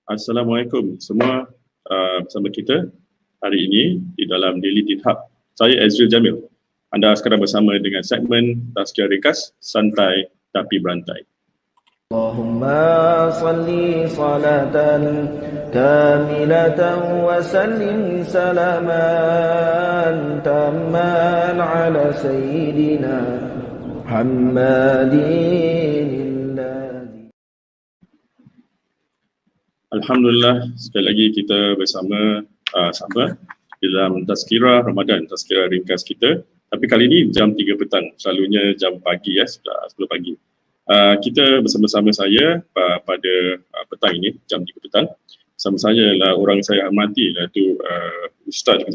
Assalamualaikum semua, bersama kita hari ini di dalam Daily Teen Hub. Saya Azril Jamil. Anda sekarang bersama dengan segmen Tazkirah Ringkas, Santai Tapi Berantai. Allahumma salli salatan kamilatan wa sallim salaman tamman ala sayyidina Muhammadin. Alhamdulillah, sekali lagi kita bersama dalam Tazkirah Ramadan, Tazkirah Ringkas kita. Tapi kali ini jam 3 petang, selalunya jam pagi sudah 10 pagi. Kita bersama-sama saya pada petang ini, jam 3 petang. Bersama saya adalah orang saya hormati, iaitu Ustaz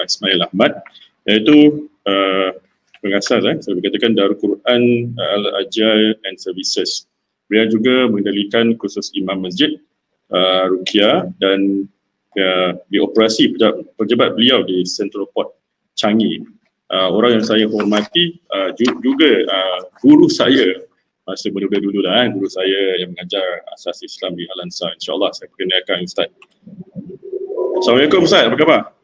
Ismail Ahmad, iaitu pengasas, saya berkatakan Darul Quran Al-Ajal and Services. Beliau juga mengendalikan kursus Imam Masjid, Ruqyah dan dioperasi pejabat beliau di Central Port Changi. Orang yang saya hormati juga guru saya masa muda-muda dulu guru saya yang mengajar asas Islam di Al-Ansar. InsyaAllah saya perkenalkan Ustaz. Assalamualaikum Ustaz, apa khabar?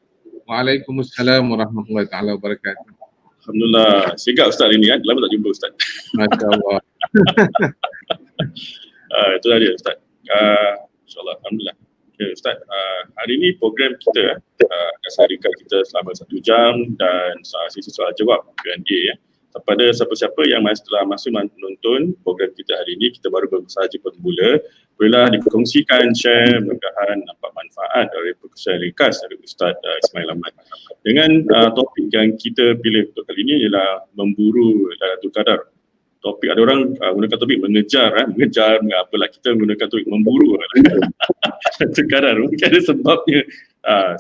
Waalaikumsalam warahmatullahi taala wabarakatuh. Alhamdulillah, sigap Ustaz hari ni kan? Lama tak jumpa Ustaz. Masya-Allah. Itu dia Ustaz. InsyaAllah, Alhamdulillah. Okay, Ustaz, hari ini program kita akan ringkas kita selama 1 jam dan sesi soal jawab Q&A kepada siapa-siapa yang telah masuk menonton program kita hari ini. Kita baru sahaja bermula, bolehlah dikongsikan, share, mudah-mudahan nampak manfaat dari perkongsian ringkas dari Ustaz Ismail Ahmad. Dengan topik yang kita pilih untuk kali ini ialah memburu Lailatul Qadar. Topik, ada orang menggunakan topik mengejar, apalah, kita menggunakan topik memburu Lailatul Qadar. Mungkin ada sebabnya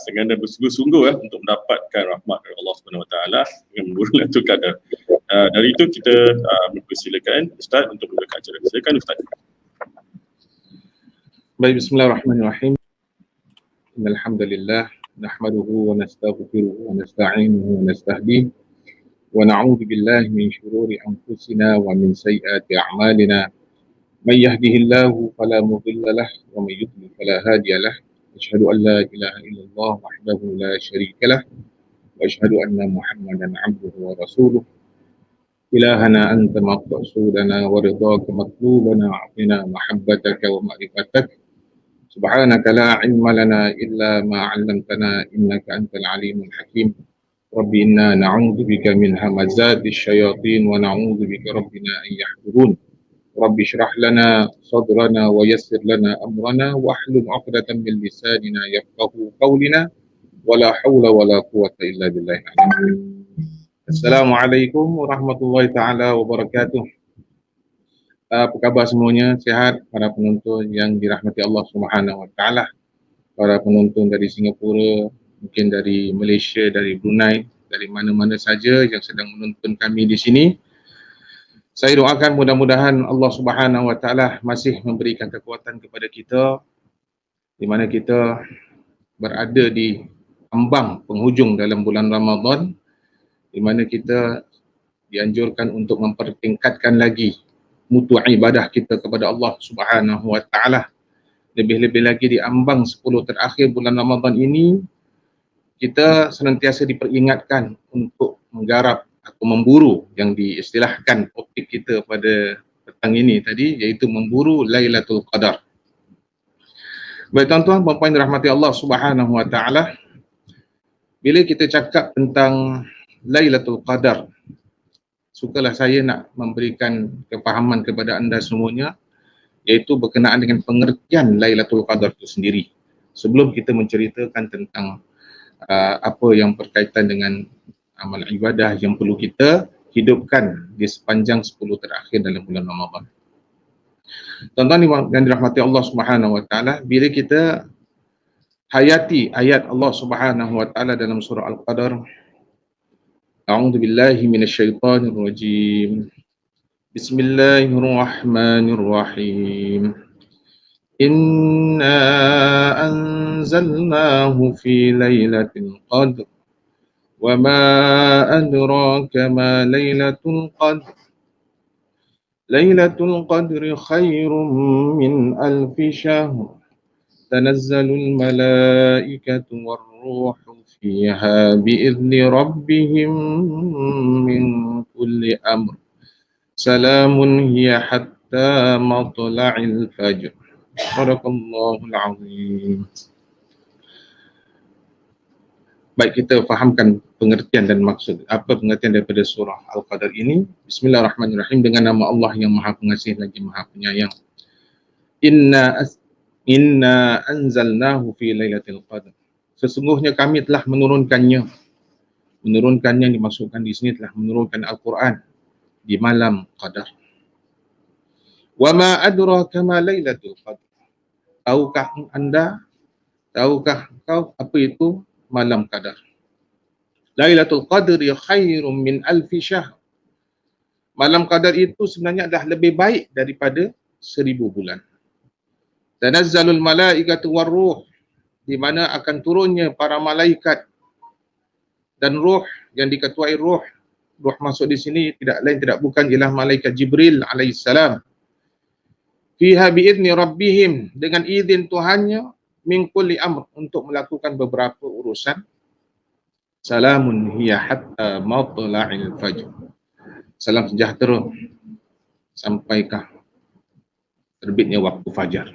sengaja bersungguh-sungguh untuk mendapatkan rahmat dari Allah Subhanahu Wa Taala dengan memburu Lailatul Qadar. Dari itu kita mempersilakan Ustaz untuk memulakan acara. Silakan Ustaz. Baik, bismillahirrahmanirrahim. Alhamdulillah, nahmaduhu wa nastaghfiruhu wa nasta'inuhu wa nastahdihi wa na'udzu billahi min shururi anfusina wa min sayyiati a'malina. May yahdihillahu fala mudilla lahu wa may yudlil fala hadiya lahu. Asyhadu an la ilaha illallah wahdahu la syarika lahu wa asyhadu anna Muhammadan 'abduhu wa rasuluh. إلهنا أنت مقصودنا ورضاك مطلوبنا أعطنا محبتك ومعرفتك سبحانك لا علم لنا إلا ما علمتنا إنك أنت العليم الحكيم رب إنا نعوذ بك من همزات الشياطين ونعوذ بك ربنا أن يحضرون رب اشرح لنا صدرنا ويسر لنا أمرنا واحلل عقدة من لساننا يفقه قولنا ولا حول ولا قوة إلا بالله العلي. Assalamualaikum warahmatullahi taala wabarakatuh. Apa khabar semuanya? Sihat para penonton yang dirahmati Allah Subhanahu wa taala. Para penonton dari Singapura, mungkin dari Malaysia, dari Brunei, dari mana-mana saja yang sedang menonton kami di sini. Saya doakan mudah-mudahan Allah Subhanahu wa taala masih memberikan kekuatan kepada kita di mana kita berada di ambang penghujung dalam bulan Ramadan, di mana kita dianjurkan untuk mempertingkatkan lagi mutu ibadah kita kepada Allah Subhanahu wa taala. Lebih-lebih lagi di ambang 10 terakhir bulan Ramadan ini, kita senantiasa diperingatkan untuk menggarap atau memburu yang diistilahkan topik kita pada petang ini tadi, iaitu memburu Lailatul Qadar. Baik tuan-tuan, puan-puan dirahmati Allah Subhanahu wa taala, bila kita cakap tentang Lailatul Qadar, sukalah saya nak memberikan kefahaman kepada anda semuanya, iaitu berkenaan dengan pengertian Lailatul Qadar itu sendiri. Sebelum kita menceritakan tentang apa yang berkaitan dengan amal ibadah yang perlu kita hidupkan di sepanjang 10 terakhir dalam bulan Ramadan. Tuan-tuan yang dirahmati Allah Subhanahu wa taala, bila kita hayati ayat Allah Subhanahu wa taala dalam surah Al-Qadar, A'udzu billahi minasyaitonir rajim. Bismillahirrahmanirrahim. Inna anzalnahu fi lailatul qadr. Wa ma adraka ma lailatul qadr. Lailatul qadri khairum min alfi syahr. تنزل الملائكة والروح فيها بإذن ربهم من كل أمر سلام هي حتى مطلع الفجر. صدق الله العظيم. Baik, kita fahamkan pengertian dan maksud apa pengertian daripada surah Al-Qadar ini. Bismillahirrahmanirrahim, dengan nama Allah yang Maha Pengasih lagi Maha Penyayang. Inna anzalnahu fi lailatul qadar. Sesungguhnya kami telah menurunkannya. Menurunkannya dimaksudkan di sini telah menurunkan Al-Quran di malam Qadar. Wa ma adraka ma lailatul qadar. Tahukah anda, tahukah kau apa itu malam Qadar? Lailatul Qadri khairum min alfi syahr. Malam Qadar itu sebenarnya adalah lebih baik daripada 1000 bulan. Tanazzalul malaikatu warruh, di mana akan turunnya para malaikat dan ruh yang diketuai ruh. Ruh masuk di sini tidak lain tidak bukan ialah malaikat Jibril alaihissalam. Fiha biizni rabbihim, dengan izin Tuhannya, min kulli amr, untuk melakukan beberapa urusan. Salamun hiya hatta matla'il fajr. Salam sejahtera sampaikah terbitnya waktu fajar.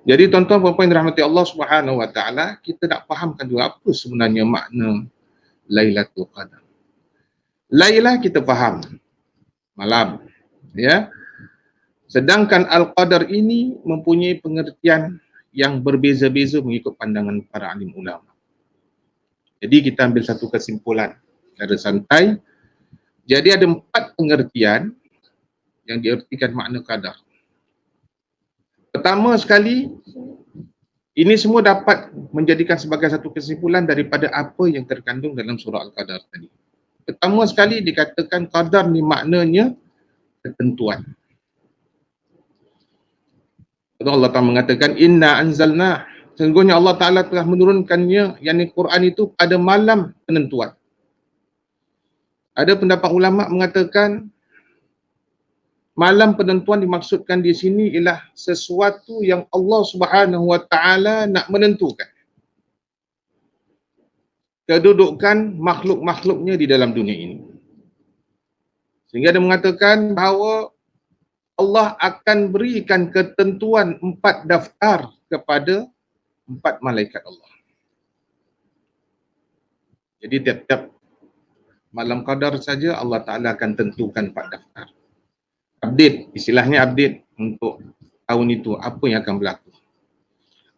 Jadi tuan-tuan puan-puan yang dirahmati Allah Subhanahu wa taala, kita nak fahamkan juga apa sebenarnya makna Lailatul Qadar. Lailah kita faham malam, ya. Sedangkan Al-Qadar ini mempunyai pengertian yang berbeza-beza mengikut pandangan para alim ulama. Jadi kita ambil satu kesimpulan secara santai. Jadi ada 4 pengertian yang diartikan makna qadar. Pertama sekali, ini semua dapat menjadikan sebagai satu kesimpulan daripada apa yang terkandung dalam surah Al-Qadar tadi. Pertama sekali dikatakan qadar ni maknanya ketentuan. Allah Ta'ala mengatakan inna anzalna, sesungguhnya Allah Ta'ala telah menurunkannya, yakni Quran itu pada malam penentuan. Ada pendapat ulama mengatakan malam penentuan dimaksudkan di sini ialah sesuatu yang Allah Subhanahu wa taala nak menentukan kedudukan makhluk-makhluknya di dalam dunia ini. Sehingga dia mengatakan bahawa Allah akan berikan ketentuan 4 daftar kepada 4 malaikat Allah. Jadi tiap-tiap malam qadar saja Allah Ta'ala akan tentukan 4 daftar. Update, istilahnya update untuk tahun itu, apa yang akan berlaku.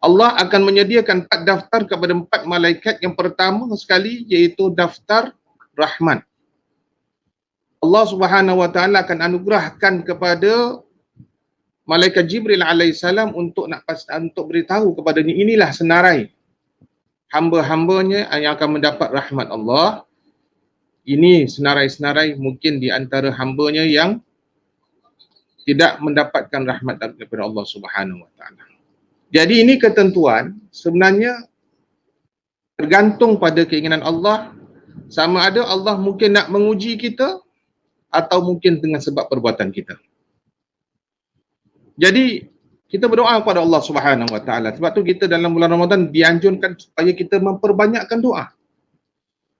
Allah akan menyediakan 4 daftar kepada 4 malaikat. Yang pertama sekali iaitu daftar rahmat. Allah Subhanahu wa taala akan anugerahkan kepada malaikat Jibril alaihissalam untuk beritahu kepadanya, inilah senarai hamba-hambanya yang akan mendapat rahmat Allah. Ini senarai-senarai mungkin di antara hambanya yang tidak mendapatkan rahmat daripada Allah Subhanahu wa taala. Jadi ini ketentuan sebenarnya tergantung pada keinginan Allah, sama ada Allah mungkin nak menguji kita atau mungkin dengan sebab perbuatan kita. Jadi kita berdoa kepada Allah Subhanahu wa taala. Sebab tu kita dalam bulan Ramadan dianjurkan supaya kita memperbanyakkan doa.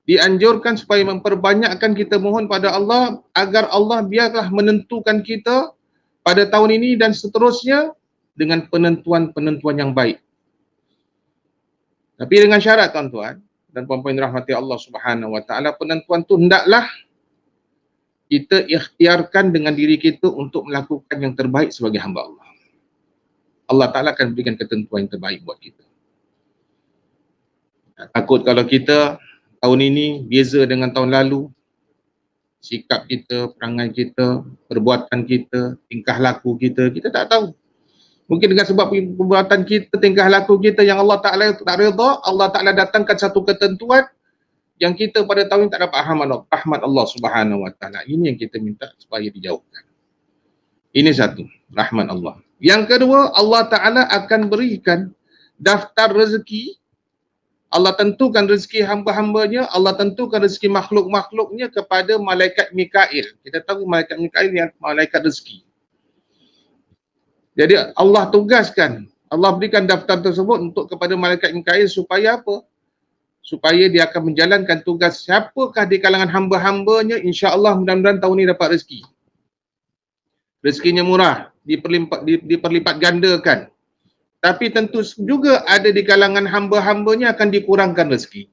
Dianjurkan supaya memperbanyakkan kita mohon pada Allah agar Allah biarlah menentukan kita pada tahun ini dan seterusnya dengan penentuan-penentuan yang baik. Tapi dengan syarat tuan-tuan dan puan-puan rahmati Allah Subhanahu wa taala, penentuan tu hendaklah kita ikhtiarkan dengan diri kita untuk melakukan yang terbaik sebagai hamba Allah. Allah Ta'ala akan berikan ketentuan yang terbaik buat kita. Takut kalau kita tahun ini beza dengan tahun lalu, sikap kita, perangai kita, perbuatan kita, tingkah laku kita, kita tak tahu. Mungkin dengan sebab perbuatan kita, tingkah laku kita yang Allah Ta'ala tak redha, Allah Ta'ala datangkan satu ketentuan yang kita pada tahun ini tak dapat rahmat Allah Subhanahu wa taala. Ini yang kita minta supaya dijauhkan. Ini satu, rahmat Allah. Yang kedua, Allah Ta'ala akan berikan daftar rezeki. Allah tentukan rezeki hamba-hambanya, Allah tentukan rezeki makhluk-makhluknya kepada malaikat Mikail. Kita tahu malaikat Mikail yang malaikat rezeki. Jadi Allah tugaskan, Allah berikan daftar tersebut untuk kepada malaikat Mikail supaya apa? Supaya dia akan menjalankan tugas siapakah di kalangan hamba-hambanya, insya-Allah mudah-mudahan tahun ini dapat rezeki. Rezekinya murah, diperlipat gandakan. Tapi tentu juga ada di kalangan hamba-hambanya akan dikurangkan rezeki.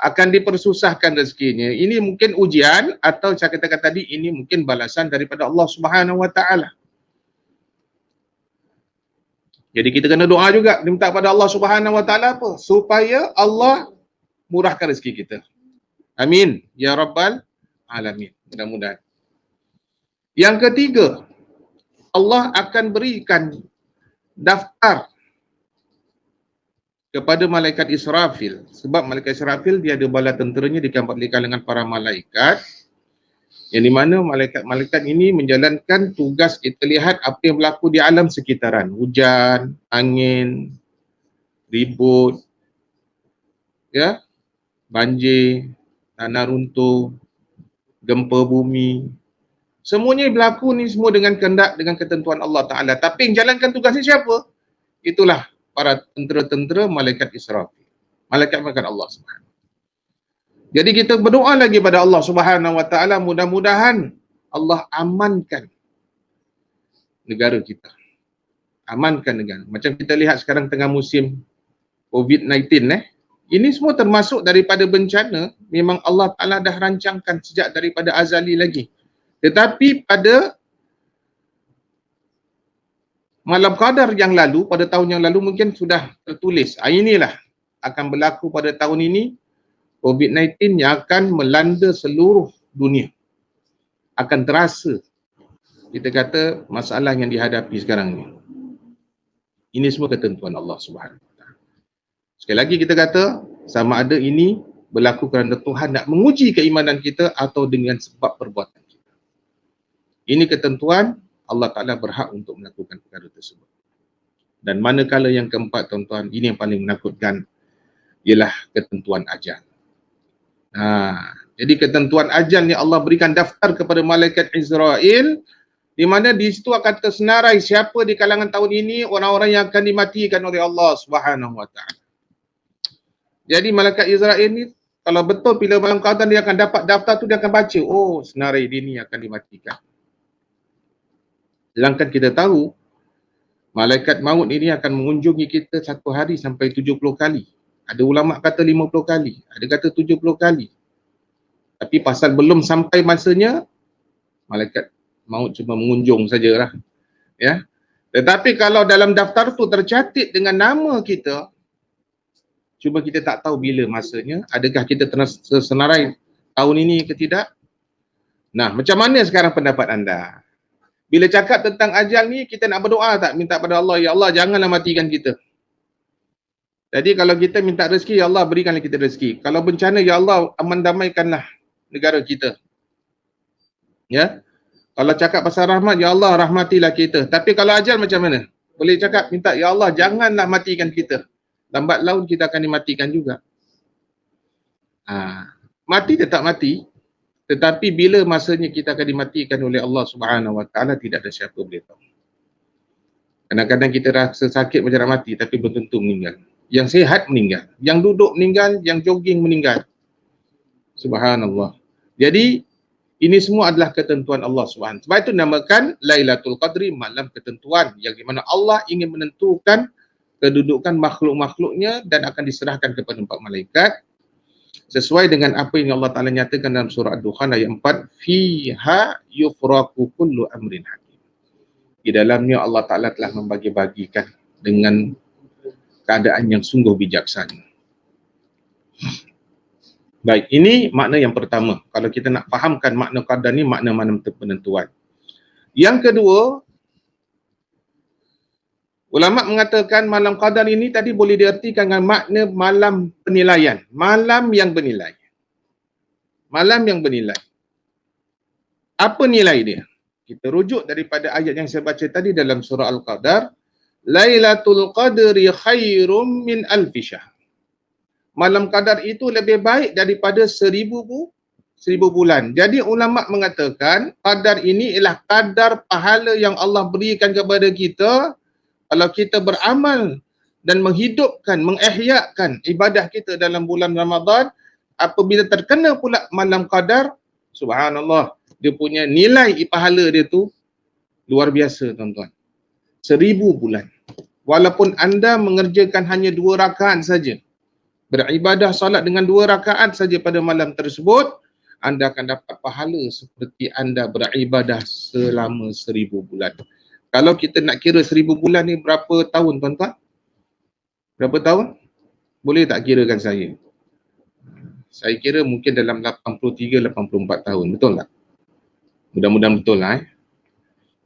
Akan dipersusahkan rezekinya. Ini mungkin ujian atau saya katakan tadi ini mungkin balasan daripada Allah Subhanahu Wa Taala. Jadi kita kena doa juga, minta pada Allah Subhanahu Wa Taala apa? Supaya Allah murahkan rezeki kita. Amin ya rabbal alamin. Mudah-mudahan. Yang ketiga, Allah akan berikan daftar kepada malaikat Israfil. Sebab malaikat Israfil dia ada bala tenteranya di kalangan para malaikat. Yang di mana malaikat-malaikat ini menjalankan tugas kita lihat apa yang berlaku di alam sekitaran. Hujan, angin, ribut, ya, banjir, tanah runtuh, gempa bumi. Semuanya berlaku ni semua dengan kehendak, dengan ketentuan Allah Ta'ala. Tapi yang jalankan tugas ni siapa? Itulah para tentera-tentera malaikat Israfil. Malaikat-malaikat Allah Subhanahu. Jadi kita berdoa lagi pada Allah Subhanahu Wa Ta'ala, mudah-mudahan Allah amankan negara kita. Amankan negara. Macam kita lihat sekarang tengah musim COVID-19 Ini semua termasuk daripada bencana, memang Allah Ta'ala dah rancangkan sejak daripada azali lagi. Tetapi pada malam qadar yang lalu, pada tahun yang lalu mungkin sudah tertulis. Inilah akan berlaku pada tahun ini, COVID-19 yang akan melanda seluruh dunia. Akan terasa, kita kata, masalah yang dihadapi sekarang ni. Ini semua ketentuan Allah Subhanahu Wa Taala. Sekali lagi kita kata, sama ada ini berlaku kerana Tuhan nak menguji keimanan kita atau dengan sebab perbuatan kita. Ini ketentuan, Allah Ta'ala berhak untuk melakukan perkara tersebut. Dan manakala yang keempat, tuan-tuan, ini yang paling menakutkan, ialah ketentuan ajal. Jadi ketentuan ajal ni Allah berikan daftar kepada malaikat Israel, di mana di situ akan tersenarai siapa di kalangan tahun ini orang-orang yang akan dimatikan oleh Allah Subhanahu Wa Taala. Jadi malaikat Israel ni kalau betul bila malam qadar dia akan dapat daftar tu, dia akan baca, oh senarai dia ni akan dimatikan. Sedangkan kita tahu malaikat maut ini akan mengunjungi kita satu hari sampai 70 kali. Ada ulama kata 50 kali, ada kata 70 kali. Tapi pasal belum sampai masanya, malaikat maut cuma mengunjung sajalah. Ya. Tetapi kalau dalam daftar tu tercatat dengan nama kita, cuma kita tak tahu bila masanya, adakah kita tersenarai tahun ini ke tidak? Nah, macam mana sekarang pendapat anda? Bila cakap tentang ajal ni, kita nak berdoa tak? Minta pada Allah, ya Allah janganlah matikan kita. Jadi kalau kita minta rezeki, ya Allah berikanlah kita rezeki. Kalau bencana, ya Allah aman damaikanlah negara kita. Ya. Kalau cakap pasal rahmat, ya Allah rahmatilah kita. Tapi kalau ajal macam mana? Boleh cakap minta, ya Allah janganlah matikan kita. Lambat laun kita akan dimatikan juga. Mati tetap mati. Tetapi bila masanya kita akan dimatikan oleh Allah Subhanahu Wa Taala, tidak ada siapa boleh tahu. Kadang-kadang kita rasa sakit macam nak mati, tapi belum tentu meninggal. Yang sihat meninggal, yang duduk meninggal, yang jogging meninggal. Subhanallah. Jadi ini semua adalah ketentuan Allah Subhanahu. Sebab itu namakan Lailatul Qadri, malam ketentuan, yang di mana Allah ingin menentukan kedudukan makhluk-makhluknya dan akan diserahkan kepada 4 malaikat sesuai dengan apa yang Allah Ta'ala nyatakan dalam surah Ad-Dukhan ayat 4, fiha yufraqu kullu amrin hakim. Di dalamnya Allah Ta'ala telah membagi-bagikan dengan keadaan yang sungguh bijaksana. Baik, ini makna yang pertama. Kalau kita nak fahamkan makna qadar ni, makna-makna penentuan. Yang kedua, ulama mengatakan malam qadar ini tadi boleh diartikan dengan makna malam penilaian. Malam yang bernilai. Malam yang bernilai. Apa nilai dia? Kita rujuk daripada ayat yang saya baca tadi dalam surah Al-Qadar. Lailatul Qadri khairum min alfi syahr. Malam qadar itu lebih baik daripada 1000 1000 bulan. Jadi ulama mengatakan qadar ini ialah kadar pahala yang Allah berikan kepada kita kalau kita beramal dan menghidupkan, mengihyakan ibadah kita dalam bulan Ramadan. Apabila terkena pula malam qadar, subhanallah, dia punya nilai pahala dia tu luar biasa tuan-tuan. 1000 bulan. Walaupun anda mengerjakan hanya 2 rakaat saja, beribadah solat dengan 2 rakaat saja pada malam tersebut, anda akan dapat pahala seperti anda beribadah selama 1000 bulan. Kalau kita nak kira 1000 bulan ni berapa tahun tuan-tuan? Berapa tahun? Boleh tak kirakan saya? Saya kira mungkin dalam 83-84 tahun. Betul tak? Mudah-mudahan betul lah.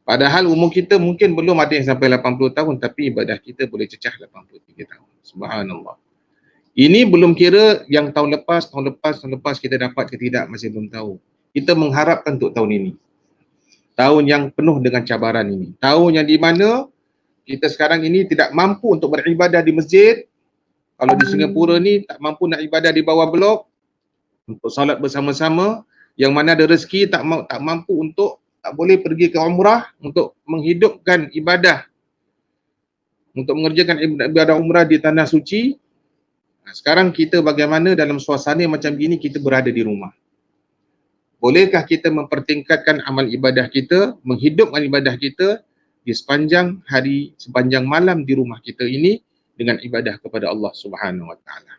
Padahal umur kita mungkin belum ada yang sampai 80 tahun, tapi ibadah kita boleh cecah 83 tahun. Subhanallah. Ini belum kira yang tahun lepas kita dapat ke tidak, masih belum tahu. Kita mengharapkan untuk tahun ini. Tahun yang penuh dengan cabaran ini. Tahun yang di mana kita sekarang ini tidak mampu untuk beribadah di masjid. Kalau di Singapura ni tak mampu nak ibadah di bawah blok, untuk salat bersama-sama. Yang mana ada rezeki tak mampu untuk, tak boleh pergi ke umrah untuk menghidupkan ibadah, untuk mengerjakan ibadah umrah di tanah suci. Sekarang kita bagaimana dalam suasana macam gini kita berada di rumah? Bolehkah kita mempertingkatkan amal ibadah kita, menghidupkan ibadah kita di sepanjang hari, sepanjang malam di rumah kita ini dengan ibadah kepada Allah Subhanahu Wa Taala?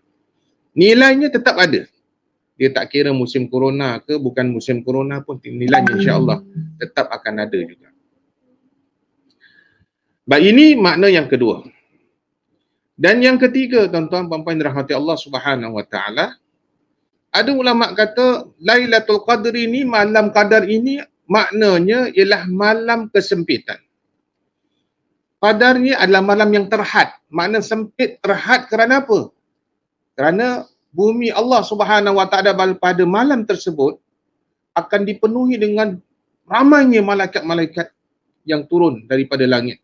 Nilainya tetap ada. Dia tak kira musim corona ke bukan musim corona pun, nilainya insya-Allah tetap akan ada juga. Baik, ini makna yang kedua. Dan yang ketiga, tuan-tuan puan-puan dirahmati Allah Subhanahu Wa Taala, ada ulama kata Lailatul Qadr ini, malam qadar ini maknanya ialah malam kesempitan. Qadarnya adalah malam yang terhad. Makna sempit, terhad kerana apa? Kerana bumi Allah Subhanahu Wa Taala pada malam tersebut akan dipenuhi dengan ramainya malaikat-malaikat yang turun daripada langit.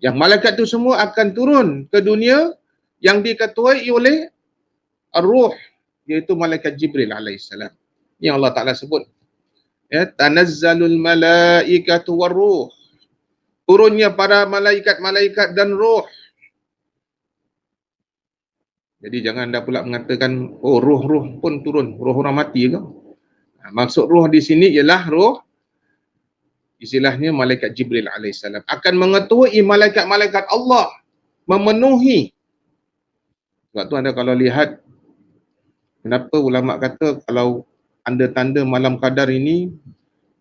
Yang malaikat itu semua akan turun ke dunia yang diketuai oleh Ar-Ruh, iaitu malaikat Jibril alaihissalam. Yang Allah Ta'ala sebut, ya, tanazzalul malaikatu war-ruh. Turunnya para malaikat-malaikat dan roh. Jadi jangan anda pula mengatakan, oh roh-roh pun turun, roh orang mati ke? Maksud roh di sini ialah roh, istilahnya malaikat Jibril alaihissalam akan mengetuai malaikat-malaikat Allah memenuhi. Sebab tu anda kalau lihat, kenapa ulama kata kalau anda tanda malam qadar ini,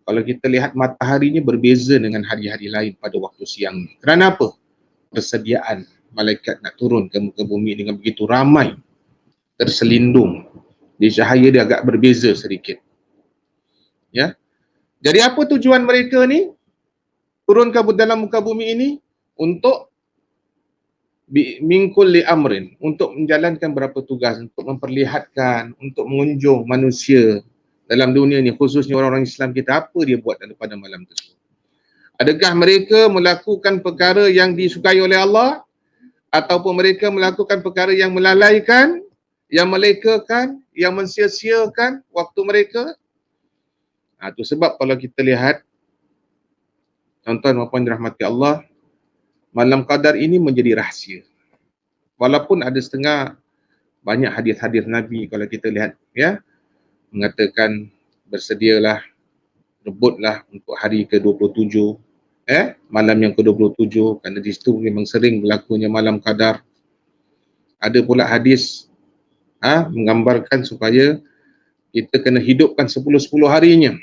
kalau kita lihat mataharinya berbeza dengan hari-hari lain pada waktu siang. Kerana apa? Persediaan malaikat nak turun ke muka bumi dengan begitu ramai, terselindung. Jadi cahaya dia agak berbeza sedikit. Ya. Jadi apa tujuan mereka ni turun ke dalam muka bumi ini? Untuk min kulli amrin, untuk menjalankan berapa tugas, untuk memperlihatkan, untuk mengunjung manusia dalam dunia ni, khususnya orang-orang Islam kita, apa dia buat pada malam tersebut. Adakah mereka melakukan perkara yang disukai oleh Allah, ataupun mereka melakukan perkara yang melalaikan, yang melekakan, yang mensia-siakan waktu mereka? Itu sebab kalau kita lihat, tuan-tuan dan puan dirahmati Allah, malam qadar ini menjadi rahsia. Walaupun ada setengah banyak hadis-hadis Nabi kalau kita lihat, ya, mengatakan bersedialah, rebutlah untuk hari ke-27, malam yang ke-27, kerana di situ memang sering berlakunya malam qadar. Ada pula hadis menggambarkan supaya kita kena hidupkan 10-10 harinya.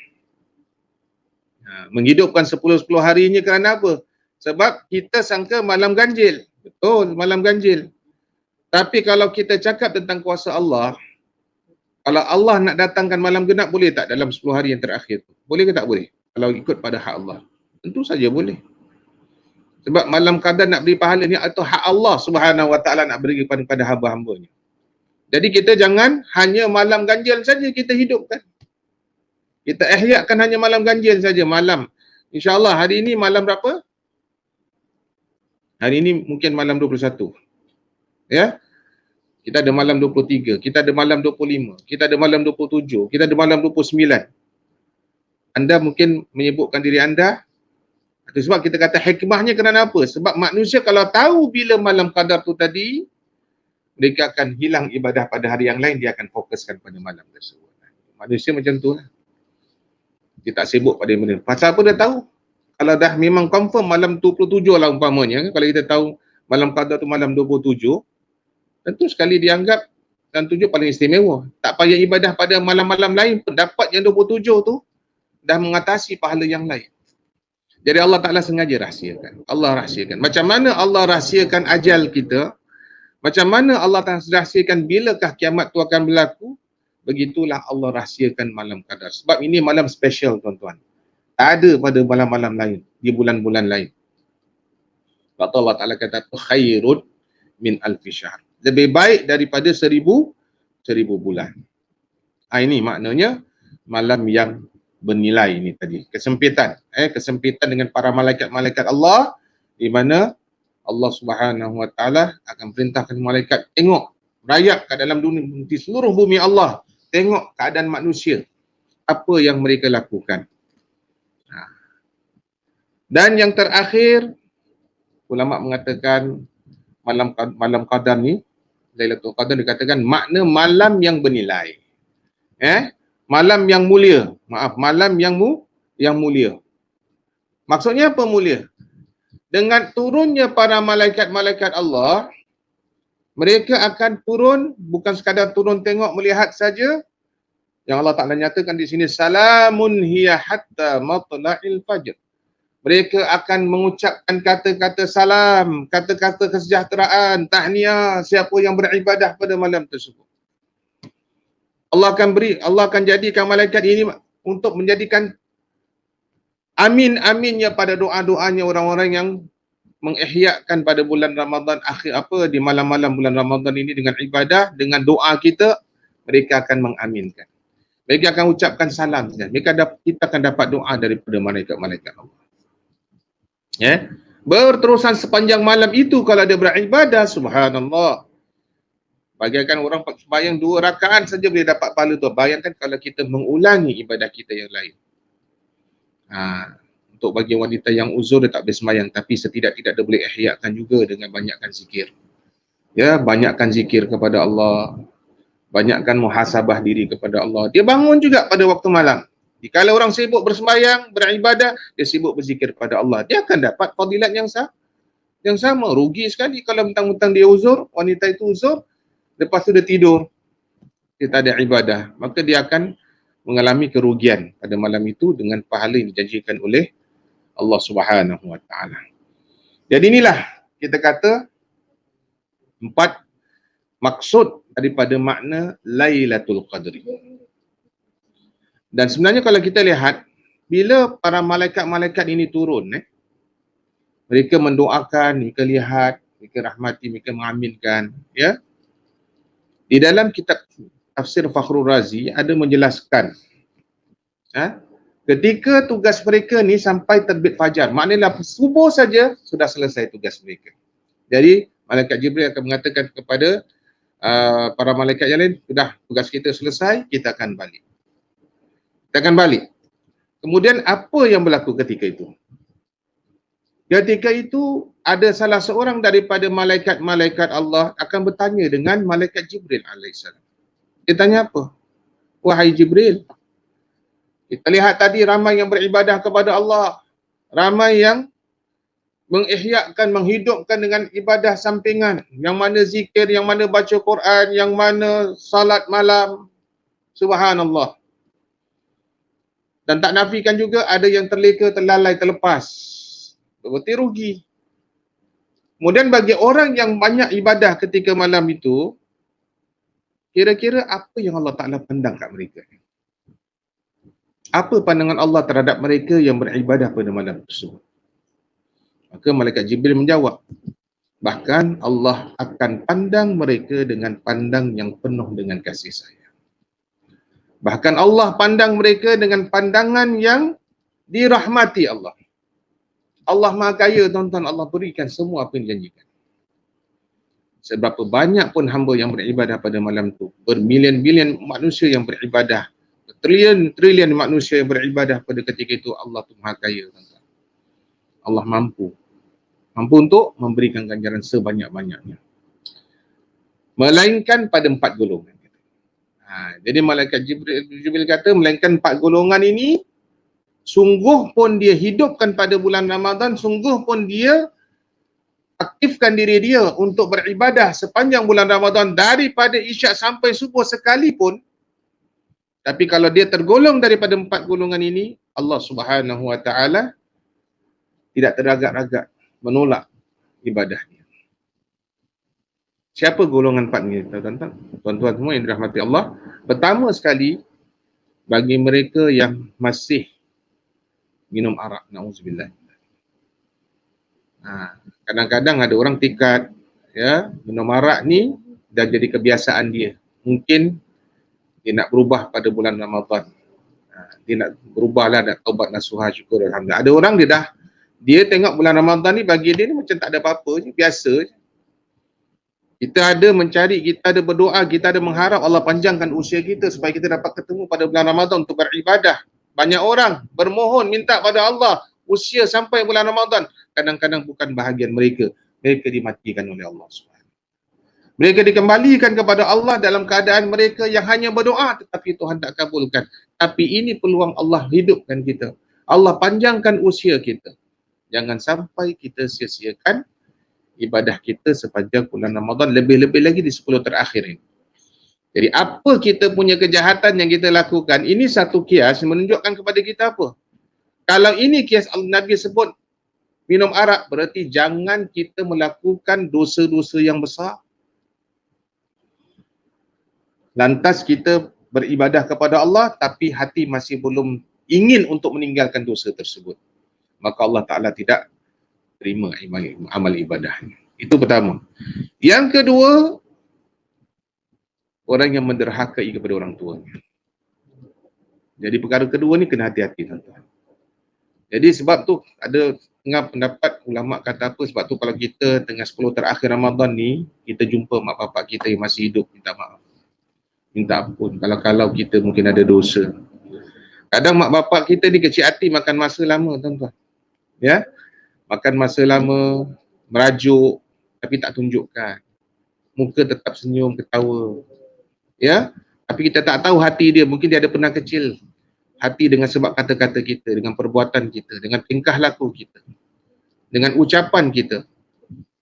Menghidupkan 10-10 harinya kerana apa? Sebab kita sangka malam ganjil. Betul, malam ganjil. Tapi kalau kita cakap tentang kuasa Allah, kalau Allah nak datangkan malam genap, boleh tak dalam 10 hari yang terakhir? Boleh ke tak boleh? Kalau ikut pada hak Allah. Tentu saja boleh. Sebab malam qadar nak beri pahala ni atau hak Allah Subhanahu Wa Taala nak beri kepada hamba-hambanya. Jadi kita jangan hanya malam ganjil saja kita hidupkan. Kita ihyakan hanya malam ganjil saja, malam. InsyaAllah hari ini malam berapa? Hari ini mungkin malam 21. Ya. Kita ada malam 23, kita ada malam 25, kita ada malam 27, kita ada malam 29. Anda mungkin menyebutkan diri anda, itu sebab kita kata hikmahnya kerana apa? Sebab manusia kalau tahu bila malam qadar tu tadi, mereka akan hilang ibadah pada hari yang lain, dia akan fokuskan pada malam tersebut. Manusia macam tu lah. Dia tak sibuk pada benda. Pasal apa dia tahu? Kalau dah memang confirm malam 27 lah umpamanya, kalau kita tahu malam qadar tu malam 27, tentu sekali dianggap dan 7 paling istimewa. Tak payah ibadah pada malam-malam lain pun dapat yang 27 tu dah mengatasi pahala yang lain. Jadi Allah Ta'ala sengaja rahsiakan. Allah rahsiakan. Macam mana Allah rahsiakan ajal kita? Macam mana Allah Ta'ala rahsiakan bilakah kiamat tu akan berlaku? Begitulah Allah rahsiakan malam qadar. Sebab ini malam special tuan-tuan. Tak ada pada malam-malam lain, di bulan-bulan lain. Sebab Allah Ta'ala kata khairun min alfi syahr. Lebih baik daripada 1000 bulan. Ini maknanya malam yang bernilai ini tadi. Kesempitan. Kesempitan dengan para malaikat-malaikat Allah, di mana Allah Subhanahu Wa Taala akan perintahkan malaikat, tengok, rayap kat dalam dunia, di seluruh bumi Allah, tengok keadaan manusia, apa yang mereka lakukan. Dan yang terakhir, ulama mengatakan malam qadar ni, Lailatul Qadar dikatakan makna malam yang bernilai. Malam yang mulia. Malam yang mulia. Maksudnya apa mulia? Dengan turunnya para malaikat-malaikat Allah, mereka akan turun, bukan sekadar turun tengok melihat saja. Yang Allah Ta'ala nyatakan di sini, salamun hiya hatta matla'il fajr. Mereka akan mengucapkan kata-kata salam, kata-kata kesejahteraan, tahniah siapa yang beribadah pada malam tersebut. Allah akan jadikan malaikat ini untuk menjadikan amin-aminnya pada doa-doanya orang-orang yang mengihyakan pada bulan Ramadan di malam-malam bulan Ramadan ini dengan ibadah, dengan doa kita, mereka akan mengaminkan. Mereka akan ucapkan salam. Kita akan dapat doa daripada malaikat-malaikat Allah. Berterusan sepanjang malam itu kalau dia beribadah, subhanallah. Bagaikan orang sembahyang 2 rakaat saja boleh dapat pahala tu. Bayangkan kalau kita mengulangi ibadah kita yang lain. Untuk bagi wanita yang uzur dia tak boleh sembahyang, tapi setidak-tidak dia boleh ihyakan juga dengan banyakkan zikir. Banyakkan zikir kepada Allah. Banyakkan muhasabah diri kepada Allah. Dia bangun juga pada waktu malam. Jika orang sibuk bersembahyang, beribadah, dia sibuk berzikir kepada Allah, dia akan dapat fadilat yang sama. Rugi sekali kalau mentang-mentang dia uzur, wanita itu uzur, lepas tu dia tidur, dia tak ada ibadah, maka dia akan mengalami kerugian pada malam itu dengan pahala yang dijanjikan oleh Allah Subhanahu Wa Taala. Jadi inilah kita kata 4 maksud daripada makna Lailatul Qadri. Dan sebenarnya kalau kita lihat, bila para malaikat-malaikat ini turun, mereka mendoakan, mereka lihat, mereka rahmati, mereka mengaminkan. Di dalam kitab Tafsir Fakhrul Razi ada menjelaskan, ketika tugas mereka ni sampai terbit fajar, maknanya subuh saja sudah selesai tugas mereka. Jadi malaikat Jibril akan mengatakan kepada para malaikat yang lain, sudah tugas kita selesai, kita akan balik. Kemudian apa yang berlaku ketika itu? Ketika itu ada salah seorang daripada malaikat-malaikat Allah akan bertanya dengan malaikat Jibril alaihissalam. Dia tanya apa? Wahai Jibril, kita lihat tadi ramai yang beribadah kepada Allah, ramai yang mengihyakkan, menghidupkan dengan ibadah sampingan, yang mana zikir, yang mana baca Quran, yang mana salat malam. Subhanallah. Dan tak nafikan juga ada yang terleka, terlalai, terlepas. Berarti rugi. Kemudian bagi orang yang banyak ibadah ketika malam itu, kira-kira apa yang Allah Ta'ala pandang kat mereka? Apa pandangan Allah terhadap mereka yang beribadah pada malam tersebut? Maka malaikat Jibril menjawab, bahkan Allah akan pandang mereka dengan pandang yang penuh dengan kasih sayang. Bahkan Allah pandang mereka dengan pandangan yang dirahmati Allah. Allah Maha Kaya, tuan-tuan, Allah berikan semua apa yang dijanjikan. seberapa banyak pun hamba yang beribadah pada malam tu, bermilion-bilion manusia yang beribadah, trilion-trilion manusia yang beribadah pada ketika itu, Allah tu Maha Kaya. Allah mampu untuk memberikan ganjaran sebanyak-banyaknya. Melainkan pada 4 golongan. Jadi malaikat Jibril kata, melainkan 4 golongan ini, sungguh pun dia hidupkan pada bulan Ramadan, sungguh pun dia aktifkan diri dia untuk beribadah sepanjang bulan Ramadan daripada isyak sampai subuh sekalipun. Tapi kalau dia tergolong daripada 4 golongan ini, Allah Subhanahu Wa Taala tidak teragak-agak menolak ibadahnya. Siapa golongan 4 ni, tuan-tuan? Tuan-tuan semua yang dirahmati Allah. Pertama sekali, bagi mereka yang masih minum arak, na'udzubillah. Kadang-kadang ada orang tikad, ya, minum arak ni dah jadi kebiasaan dia. Mungkin dia nak berubah pada bulan Ramadan. Dia nak berubahlah, nak taubat nasuha, syukur alhamdulillah. Ada orang dia tengok bulan Ramadan ni bagi dia ni macam tak ada apa-apa je, biasa je. Kita ada mencari, kita ada berdoa, kita ada mengharap Allah panjangkan usia kita supaya kita dapat ketemu pada bulan Ramadan untuk beribadah. Banyak orang bermohon minta pada Allah usia sampai bulan Ramadan. Kadang-kadang bukan bahagian mereka. Mereka dimatikan oleh Allah SWT. Mereka dikembalikan kepada Allah dalam keadaan mereka yang hanya berdoa tetapi Tuhan tak kabulkan. Tapi ini peluang Allah hidupkan kita. Allah panjangkan usia kita. Jangan sampai kita sia-siakan ibadah kita sepanjang bulan Ramadan, lebih-lebih lagi di 10 terakhir ini. Jadi apa kita punya kejahatan yang kita lakukan, ini satu kias menunjukkan kepada kita apa? Kalau ini kias Nabi sebut minum arak, berarti jangan kita melakukan dosa-dosa yang besar. Lantas kita beribadah kepada Allah tapi hati masih belum ingin untuk meninggalkan dosa tersebut. Maka Allah Ta'ala tidak terima amal ibadahnya. Itu pertama. Yang kedua, orang yang menderhakai kepada orang tua. Jadi perkara kedua ni kena hati-hati, tuan-tuan. Jadi sebab tu ada tengah pendapat ulama kata apa, sebab tu kalau kita tengah 10 terakhir Ramadan ni, kita jumpa mak bapak kita yang masih hidup, minta maaf, minta ampun kalau kita mungkin ada dosa. Kadang mak bapak kita ni kecil hati, makan masa lama, tuan-tuan. Ya, makan masa lama, merajuk tapi tak tunjukkan. Muka tetap senyum, ketawa. Ya, tapi kita tak tahu hati dia, mungkin dia ada pernah kecil hati dengan sebab kata-kata kita, dengan perbuatan kita, dengan tingkah laku kita, dengan ucapan kita.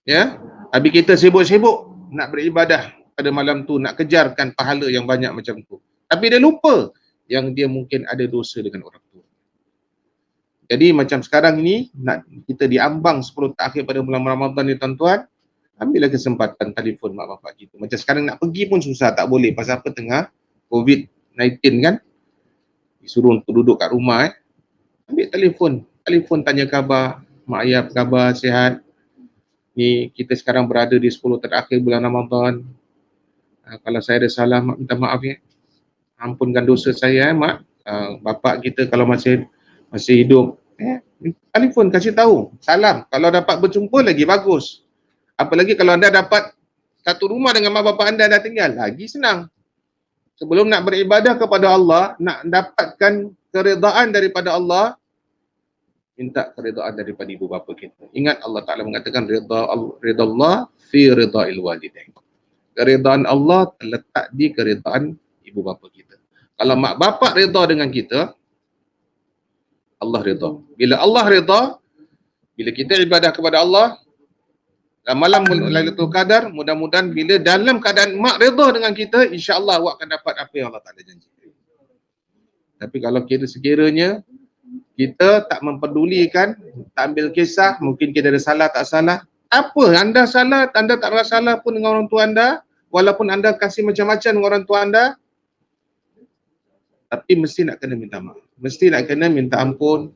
Ya, tapi kita sibuk-sibuk nak beribadah pada malam tu, nak kejarkan pahala yang banyak macam tu. Tapi dia lupa yang dia mungkin ada dosa dengan orang tua. Jadi macam sekarang ni, nak kita diambang 10 terakhir pada bulan Ramadan ni, tuan-tuan, ambillah kesempatan telefon mak bapak kita. Macam sekarang nak pergi pun susah, tak boleh. Pasal apa? Tengah COVID-19 kan? Disuruh untuk duduk kat rumah. Ambil telefon tanya khabar. Mak ayah apa khabar, sihat? Ni kita sekarang berada di 10 terakhir bulan Ramadan. Kalau saya ada salah, mak minta maaf ya. Ampunkan dosa saya, mak. Bapak kita kalau masih hidup, telefon kasih tahu, salam. Kalau dapat berjumpa lagi bagus. Apalagi kalau anda dapat satu rumah dengan mak bapak anda tinggal, lagi senang. Sebelum nak beribadah kepada Allah, nak dapatkan keredaan daripada Allah, minta keredaan daripada ibu bapa kita. Ingat Allah Ta'ala mengatakan ridha Allah fi ridha'il walidain. Keredaan Allah terletak di keredaan ibu bapa kita. Kalau mak bapak redha dengan kita, Allah redha. Bila Allah redha, bila kita ibadah kepada Allah, dalam malam Lailatul Qadar, mudah-mudahan bila dalam keadaan mak redha dengan kita, insya-Allah awak akan dapat apa yang Allah Taala janji. Tapi kalau kita sekiranya kita tak mempedulikan, tak ambil kisah, mungkin kita ada salah tak salah, apa? Anda salah, anda tak rasa salah pun dengan orang tua anda, walaupun anda kasih macam-macam dengan orang tua anda, tapi mesti nak kena minta maaf. Mesti nak kena minta ampun.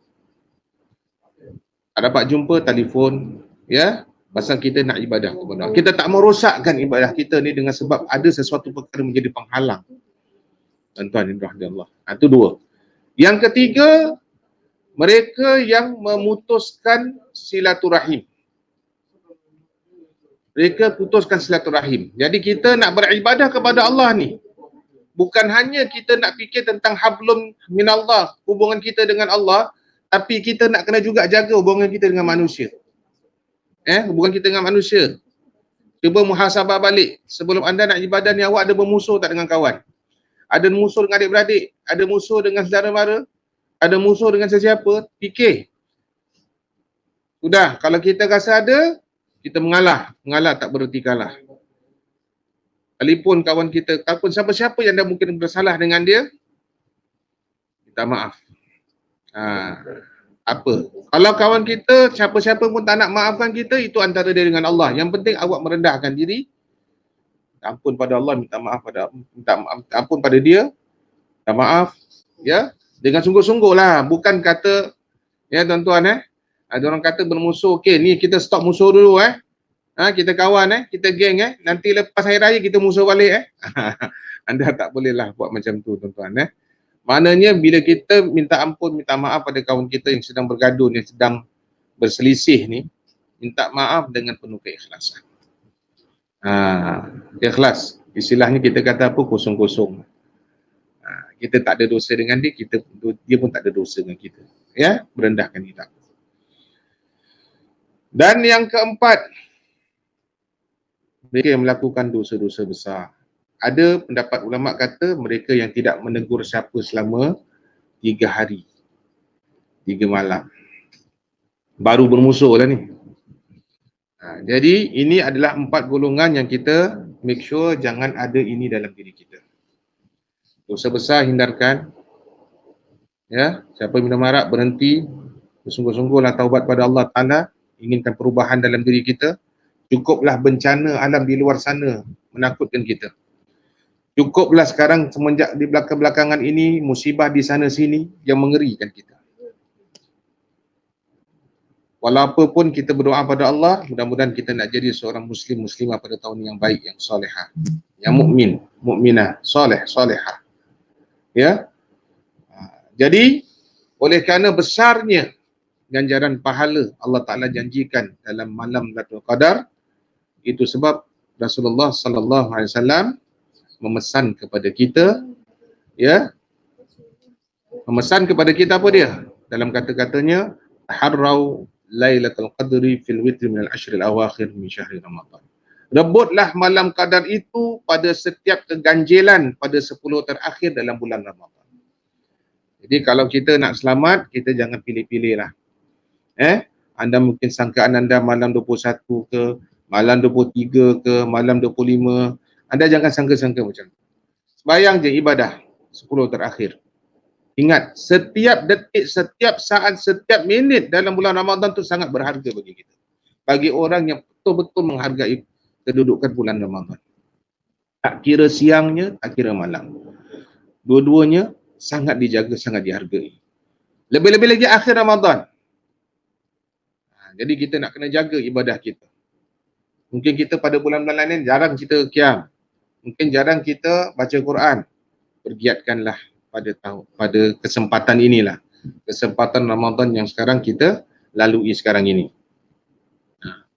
Tak dapat jumpa, telefon, ya. Pasal kita nak ibadah kepada Allah. Kita tak mau rosakkan ibadah kita ni dengan sebab ada sesuatu perkara menjadi penghalang. Tuan-tuan yang dirahmati Allah. Itu dua. Yang ketiga, mereka yang memutuskan silaturahim. mereka putuskan silaturahim. Jadi kita nak beribadah kepada Allah ni, bukan hanya kita nak fikir tentang hablum minallah, hubungan kita dengan Allah, tapi kita nak kena juga jaga hubungan kita dengan manusia. Hubungan kita dengan manusia. Cuba muhasabah balik. Sebelum anda nak ibadah ni, awak ada bermusuh tak dengan kawan? Ada musuh dengan adik-beradik? Ada musuh dengan saudara mara? Ada musuh dengan sesiapa? Fikir. Sudah, kalau kita rasa ada, kita mengalah. Mengalah tak bererti kalah. Sekalipun kawan kita, ataupun siapa-siapa yang dah mungkin bersalah dengan dia, minta maaf. Apa? Kalau kawan kita, siapa-siapa pun tak nak maafkan kita, itu antara dia dengan Allah. Yang penting awak merendahkan diri, minta ampun pada Allah, minta ampun pada dia, minta maaf, ya, dengan sungguh-sungguh lah. Bukan kata, ya tuan-tuan, ada orang kata bermusuh, okey, ni kita stop musuh dulu, kita kawan, kita geng, nanti lepas hari raya kita musuh balik, Anda tak bolehlah buat macam tu, tuan-tuan, Maknanya bila kita minta ampun, minta maaf pada kawan kita yang sedang bergaduh, yang sedang berselisih ni, minta maaf dengan penuh keikhlasan. Ikhlas. Istilahnya kita kata apa? Kosong-kosong. Kita tak ada dosa dengan dia, dia pun tak ada dosa dengan kita. Ya, merendahkan kita. Dan yang keempat, mereka yang melakukan dosa-dosa besar. Ada pendapat ulama kata mereka yang tidak menegur siapa selama 3 hari, 3 malam. Baru bermusuh lah ni. Jadi ini adalah 4 golongan yang kita make sure jangan ada ini dalam diri kita. Dosa besar hindarkan. Ya, siapa minum arak berhenti, bersungguh-sungguhlah taubat pada Allah Ta'ala, inginkan perubahan dalam diri kita. Cukuplah bencana alam di luar sana menakutkan kita. Cukuplah sekarang semenjak di belakang-belakangan ini, musibah di sana sini yang mengerikan kita. Walaupun kita berdoa pada Allah, mudah-mudahan kita nak jadi seorang muslimah pada tahun yang baik, yang solehah, yang mukmin, mukminah, solehah. Ya. Jadi, oleh kerana besarnya ganjaran pahala Allah Ta'ala janjikan dalam malam Lailatul Qadar, itu sebab Rasulullah sallallahu alaihi wasallam memesan kepada kita, ya, memesan kepada kita apa dia? Dalam kata-katanya, harrau Lailatul Qadri fil witri minal ashril awakhir min syahri Ramadan. Rebutlah malam qadar itu pada setiap keganjilan pada 10 terakhir dalam bulan Ramadan. Jadi kalau kita nak selamat, kita jangan pilih-pilih lah. Anda mungkin sangkaan anda malam 21 ke, malam 23 ke, malam 25. Anda jangan sangka-sangka macam tu. Sembayang je ibadah 10 terakhir. Ingat, setiap detik, setiap saat, setiap minit dalam bulan Ramadan tu sangat berharga bagi kita. Bagi orang yang betul-betul menghargai kedudukan bulan Ramadan. Tak kira siangnya, tak kira malam. Dua-duanya sangat dijaga, sangat dihargai. Lebih-lebih lagi akhir Ramadan. Jadi kita nak kena jaga ibadah kita. Mungkin kita pada bulan-bulan lain jarang kita qiyam. Mungkin jarang kita baca Quran. Pergiatkanlah pada kesempatan inilah. Kesempatan Ramadan yang sekarang kita lalui sekarang ini.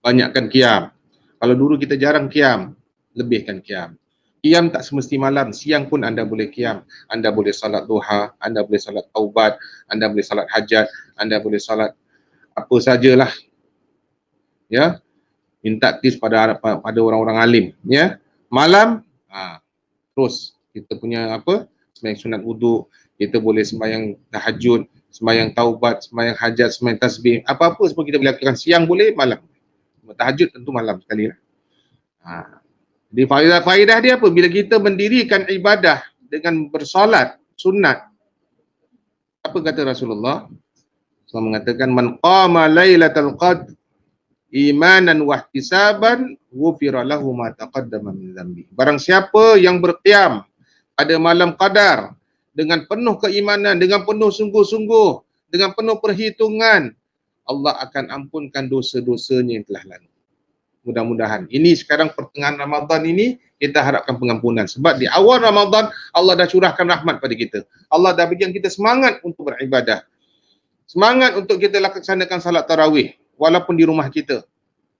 Banyakkan qiyam. Kalau dulu kita jarang qiyam, lebihkan qiyam. Qiyam tak semesti malam, siang pun anda boleh qiyam. Anda boleh salat duha, anda boleh salat taubat, anda boleh salat hajat, anda boleh salat apa sajalah. Ya. Minta tips pada orang-orang alim, ya. Malam terus kita punya sembahyang sunat wuduk, kita boleh sembahyang tahajud, sembahyang taubat, sembahyang hajat, sembahyang tasbih, apa-apa semua kita boleh lakukan. Siang boleh, malam. Tahajud tentu malam sekali lah. Jadi faedah dia apa? Bila kita mendirikan ibadah dengan bersolat sunat, apa kata Rasulullah? So mengatakan man qama lailatul qadr imanan wa ihtisaban ghufira lahu ma taqaddama min dhanbi. Barang siapa yang berqiyam pada malam qadar dengan penuh keimanan, dengan penuh sungguh-sungguh, dengan penuh perhitungan, Allah akan ampunkan dosa-dosanya yang telah lalu. Mudah-mudahan. Ini sekarang pertengahan Ramadan ini kita harapkan pengampunan. Sebab di awal Ramadan Allah dah curahkan rahmat pada kita. Allah dah bagi kita semangat untuk beribadah. Semangat untuk kita laksanakan salat tarawih walaupun di rumah kita.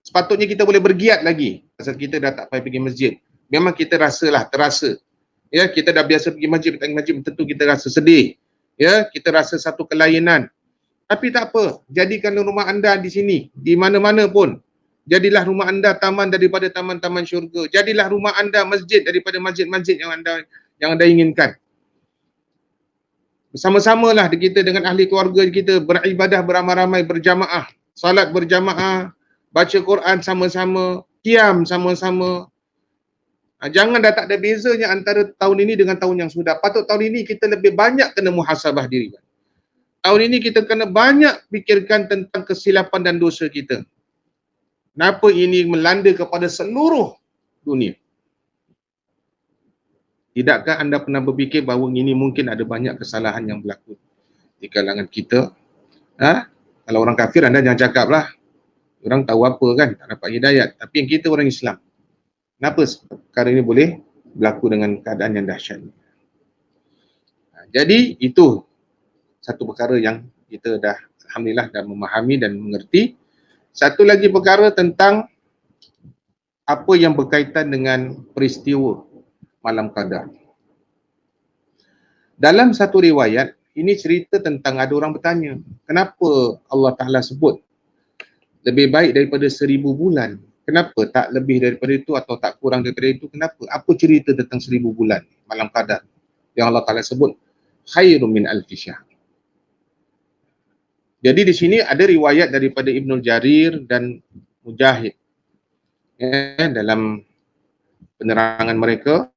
Sepatutnya kita boleh bergiat lagi pasal kita dah tak payah pergi masjid. Memang kita terasa. Ya, kita dah biasa pergi masjid, tentu kita rasa sedih. Ya, kita rasa satu kelainan. Tapi tak apa, jadikan rumah anda di sini, di mana-mana pun. Jadilah rumah anda taman daripada taman-taman syurga. Jadilah rumah anda masjid daripada masjid-masjid yang anda inginkan. Bersama-samalah kita dengan ahli keluarga kita beribadah beramai-ramai, berjamaah, salat berjamaah, baca Quran sama-sama, qiyam sama-sama. Jangan dah tak ada bezanya antara tahun ini dengan tahun yang sudah. Patut tahun ini kita lebih banyak kena muhasabah diri. Tahun ini kita kena banyak fikirkan tentang kesilapan dan dosa kita. Kenapa ini melanda kepada seluruh dunia? Tidakkah anda pernah berfikir bahawa ini mungkin ada banyak kesalahan yang berlaku di kalangan kita? Kalau orang kafir anda jangan cakap lah. Orang tahu apa kan, tak dapat hidayat. Tapi yang kita orang Islam, kenapa perkara ini boleh berlaku dengan keadaan yang dahsyat? Jadi itu satu perkara yang kita dah alhamdulillah dah memahami dan mengerti. Satu lagi perkara tentang apa yang berkaitan dengan peristiwa malam qadar. Dalam satu riwayat, ini cerita tentang ada orang bertanya, kenapa Allah Ta'ala sebut lebih baik daripada 1000 bulan? Kenapa tak lebih daripada itu atau tak kurang daripada itu? Kenapa? Apa cerita tentang 1000 bulan malam qadar yang Allah Ta'ala sebut khairum min alfi syahr? Jadi di sini ada riwayat daripada Ibnu Jarir dan Mujahid dalam penerangan mereka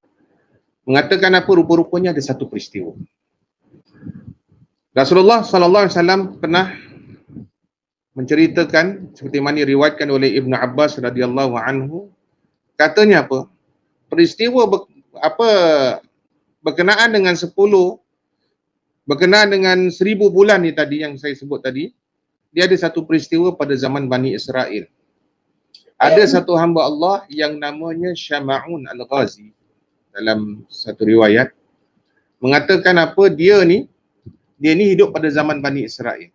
mengatakan apa, rupa-rupanya ada satu peristiwa. Rasulullah sallallahu alaihi wasallam pernah menceritakan seperti mana diriwayatkan oleh Ibnu Abbas radhiyallahu anhu, katanya apa? Peristiwa berkenaan dengan 1000 bulan ni tadi yang saya sebut tadi, dia ada satu peristiwa pada zaman Bani Israel. Ada satu hamba Allah yang namanya Syama'un Al-Ghazi, dalam satu riwayat mengatakan apa, dia ni hidup pada zaman Bani Israel.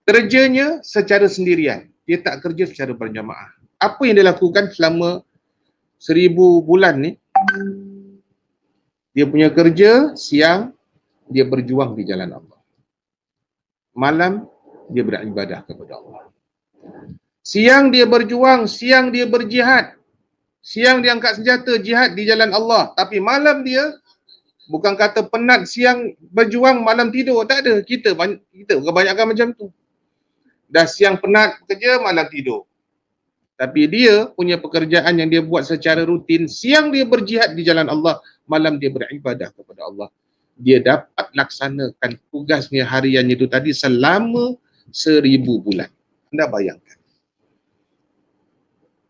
Kerjanya secara sendirian, dia tak kerja secara berjamaah. Apa yang dia lakukan selama 1000 bulan ni? Dia punya kerja siang, dia berjuang di jalan Allah. Malam, dia beribadah kepada Allah. Siang dia berjuang, siang dia berjihad. Siang dia angkat senjata, jihad di jalan Allah. Tapi malam dia, bukan kata penat siang berjuang, malam tidur. Tak ada. Kita kebanyakan macam tu. Dah siang penat kerja, malam tidur. Tapi dia punya pekerjaan yang dia buat secara rutin, siang dia berjihad di jalan Allah, malam dia beribadah kepada Allah. Dia dapat laksanakan tugasnya hariannya itu tadi selama 1000 bulan. Anda bayangkan.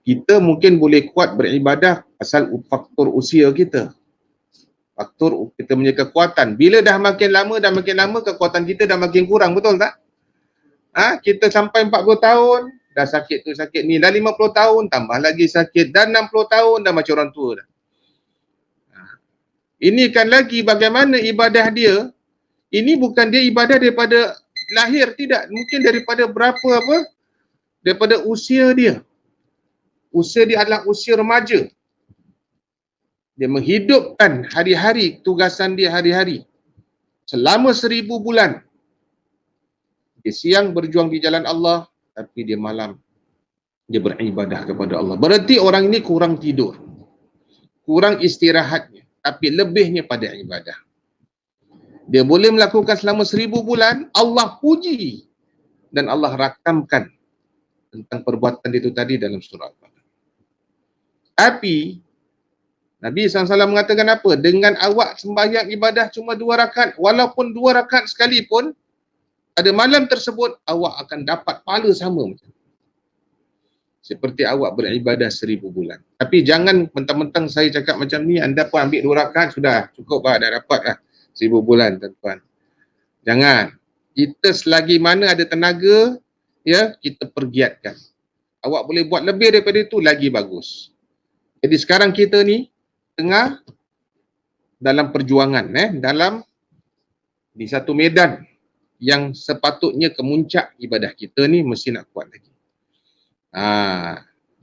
Kita mungkin boleh kuat beribadah pasal faktor usia kita. Faktor kita punya kekuatan. Bila dah makin lama, kekuatan kita dah makin kurang, betul tak? Kita sampai 40 tahun, dah sakit tu sakit ni, dah 50 tahun, tambah lagi sakit, dah 60 tahun, dah macam orang tua dah. Ini kan lagi bagaimana ibadah dia, ini bukan dia ibadah daripada lahir, tidak. Mungkin daripada daripada usia dia. Usia dia adalah usia remaja. Dia menghidupkan hari-hari, tugasan dia hari-hari. Selama 1000 bulan. Dia siang berjuang di jalan Allah, tapi dia malam dia beribadah kepada Allah. Berarti orang ini kurang tidur, kurang istirahatnya, tapi lebihnya pada ibadah. Dia boleh melakukan selama 1000 bulan, Allah puji dan Allah rakamkan tentang perbuatan itu tadi dalam surah Al-Baqarah. Tapi Nabi SAW mengatakan apa? Dengan awak sembahyang ibadah cuma 2 rakaat, walaupun 2 rakaat sekalipun, pada malam tersebut awak akan dapat pahala sama seperti awak beribadah 1000 bulan. Tapi jangan mentang-mentang saya cakap macam ni, anda pun ambil 2 rakaat sudah cukup dah dapat 1000 bulan, tuan-tuan. Jangan. Kita selagi mana ada tenaga, ya, kita pergiatkan. Awak boleh buat lebih daripada itu, lagi bagus. Jadi sekarang kita ni tengah dalam perjuangan, di satu medan yang sepatutnya kemuncak ibadah kita ni mesti nak kuat lagi.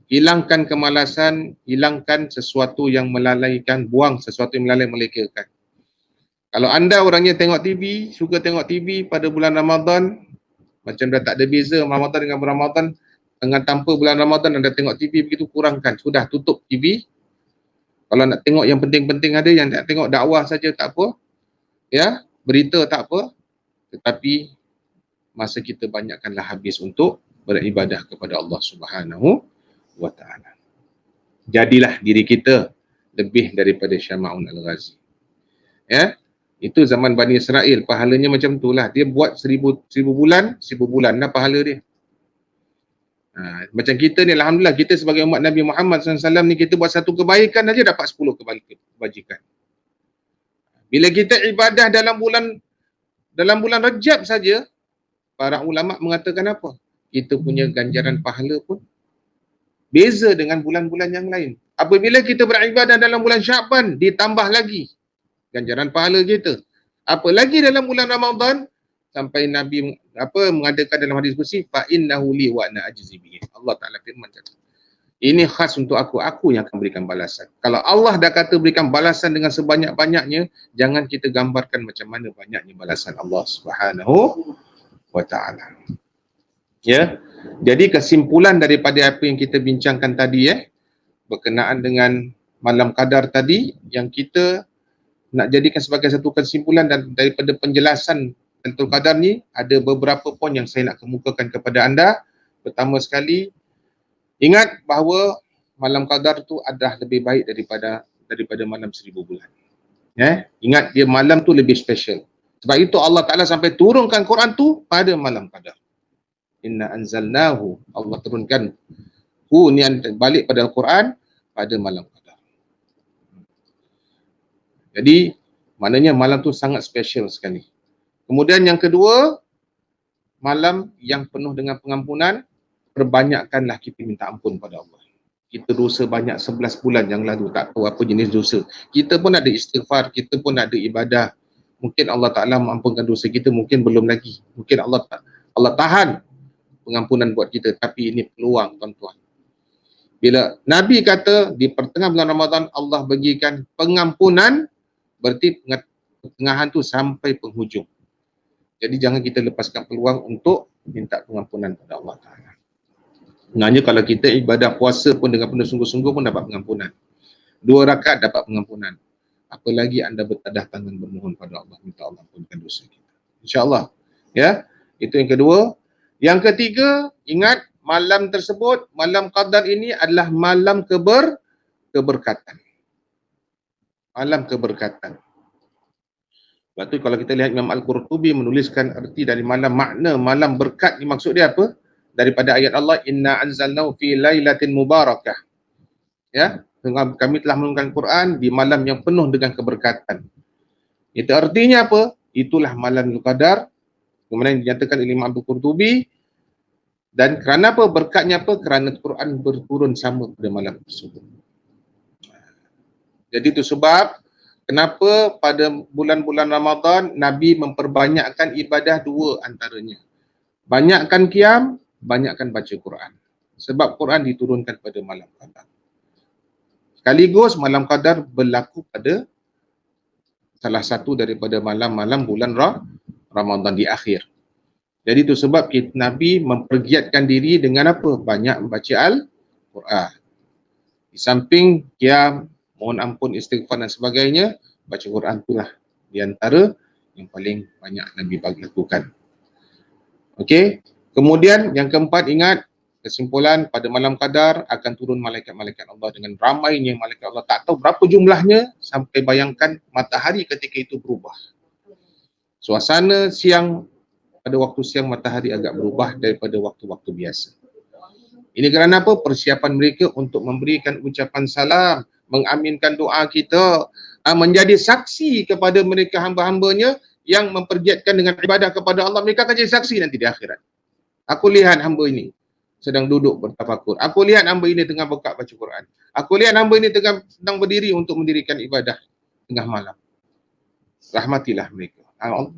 Hilangkan kemalasan, hilangkan sesuatu yang melalaikan, buang sesuatu yang melekehkan. Kalau anda orangnya tengok TV, suka tengok TV pada bulan Ramadan, macam dah tak ada beza Ramadan dengan Ramadan, dengan tanpa bulan Ramadan anda tengok TV begitu, kurangkan. Sudah, tutup TV. Kalau nak tengok yang penting-penting ada, yang nak tengok dakwah saja tak apa, ya, berita tak apa, tetapi masa kita banyakkanlah habis untuk beribadah kepada Allah Subhanahu wa ta'ala. Jadilah diri kita lebih daripada Syama'un Al-Ghazi. Ya, itu zaman Bani Israel, pahalanya macam itulah. Dia buat 1000 bulan dah pahala dia. Macam kita ni, alhamdulillah, kita sebagai umat Nabi Muhammad SAW ni, kita buat satu kebaikan aja dapat 10 kebajikan. Bila kita ibadah dalam bulan Rajab saja, para ulama mengatakan apa? Kita punya ganjaran pahala pun beza dengan bulan-bulan yang lain. Apabila kita beribadah dalam bulan Syaban, ditambah lagi ganjaran pahala kita. Apalagi dalam bulan Ramadan, sampai Nabi mengadakan dalam hadis kursi, fa innahu li wa ana ajzi bihi. Allah Taala firman, ini khas untuk aku yang akan berikan balasan. Kalau Allah dah kata berikan balasan dengan sebanyak-banyaknya, jangan kita gambarkan macam mana banyaknya balasan Allah Subhanahu wa ta'ala. Ya. Jadi kesimpulan daripada apa yang kita bincangkan tadi, berkenaan dengan malam qadar tadi, yang kita nak jadikan sebagai satu kesimpulan dan daripada penjelasan Lailatul Qadar ni, ada beberapa poin yang saya nak kemukakan kepada anda. Pertama sekali, ingat bahawa malam qadar tu adalah lebih baik daripada malam 1000 bulan. Ingat, dia malam tu lebih special. Sebab itu Allah Ta'ala sampai turunkan Quran tu pada malam qadar. Inna anzalnahu, Allah turunkan ni balik pada Al-Quran pada malam qadar. Jadi maknanya malam tu sangat special sekali. Kemudian yang kedua, malam yang penuh dengan pengampunan. Perbanyakkanlah kita minta ampun pada Allah. Kita dosa banyak 11 bulan yang lalu, tak tahu apa jenis dosa. Kita pun ada istighfar, kita pun ada ibadah. Mungkin Allah Ta'ala mengampunkan dosa kita, mungkin belum lagi. Mungkin Allah tahan pengampunan buat kita, tapi ini peluang, tuan-tuan. Bila Nabi kata di pertengahan bulan Ramadan Allah bagikan pengampunan, berarti pertengahan tu sampai penghujung. Jadi jangan kita lepaskan peluang untuk minta pengampunan pada Allah Ta'ala. Sebenarnya kalau kita ibadah puasa pun dengan penuh sungguh-sungguh pun dapat pengampunan. 2 rakaat dapat pengampunan. Apalagi anda bertadah tangan bermohon pada Allah, minta Allah ampunkan dosa kita. InsyaAllah. Ya, itu yang kedua. Yang ketiga, ingat malam tersebut, malam qadar ini adalah malam keberkatan. Malam keberkatan. Sebab tu kalau kita lihat Imam Al-Qurtubi menuliskan arti dari malam, makna malam berkat ni maksud dia apa? Daripada ayat Allah, inna anzalnahu fi lailatin mubarakah. Ya, kami telah menurunkan Quran di malam yang penuh dengan keberkatan. Itu artinya apa? Itulah malam Qadar. Kemudian dinyatakan oleh Imam Al-Qurtubi. Dan kerana apa? Berkatnya apa? Kerana Quran berturun sama pada malam tersebut. Jadi itu sebab kenapa pada bulan-bulan Ramadan Nabi memperbanyakkan ibadah 2 antaranya. Banyakkan qiyam, banyakkan baca Quran. Sebab Quran diturunkan pada malam Qadar. Sekaligus malam Qadar berlaku pada salah satu daripada malam-malam bulan Ramadan di akhir. Jadi itu sebab Nabi mempergiatkan diri dengan apa? Banyak membaca Al-Quran. Di samping qiyam, mohon ampun, istighfar dan sebagainya, baca Quran itulah di antara yang paling banyak Nabi lakukan. Okey. Kemudian yang keempat, ingat kesimpulan pada malam Qadar akan turun malaikat-malaikat Allah dengan ramainya malaikat Allah. Tak tahu berapa jumlahnya, sampai bayangkan matahari ketika itu berubah. Suasana siang, pada waktu siang matahari agak berubah daripada waktu-waktu biasa. Ini kerana apa? Persiapan mereka untuk memberikan ucapan salam, mengaminkan doa kita, menjadi saksi kepada mereka hamba-hambanya yang mempergiatkan dengan ibadah kepada Allah. Mereka akan jadi saksi nanti di akhirat. Aku lihat hamba ini sedang duduk bertafakur. Aku lihat hamba ini tengah buka baca Quran. Aku lihat hamba ini sedang berdiri untuk mendirikan ibadah tengah malam. Rahmatilah mereka.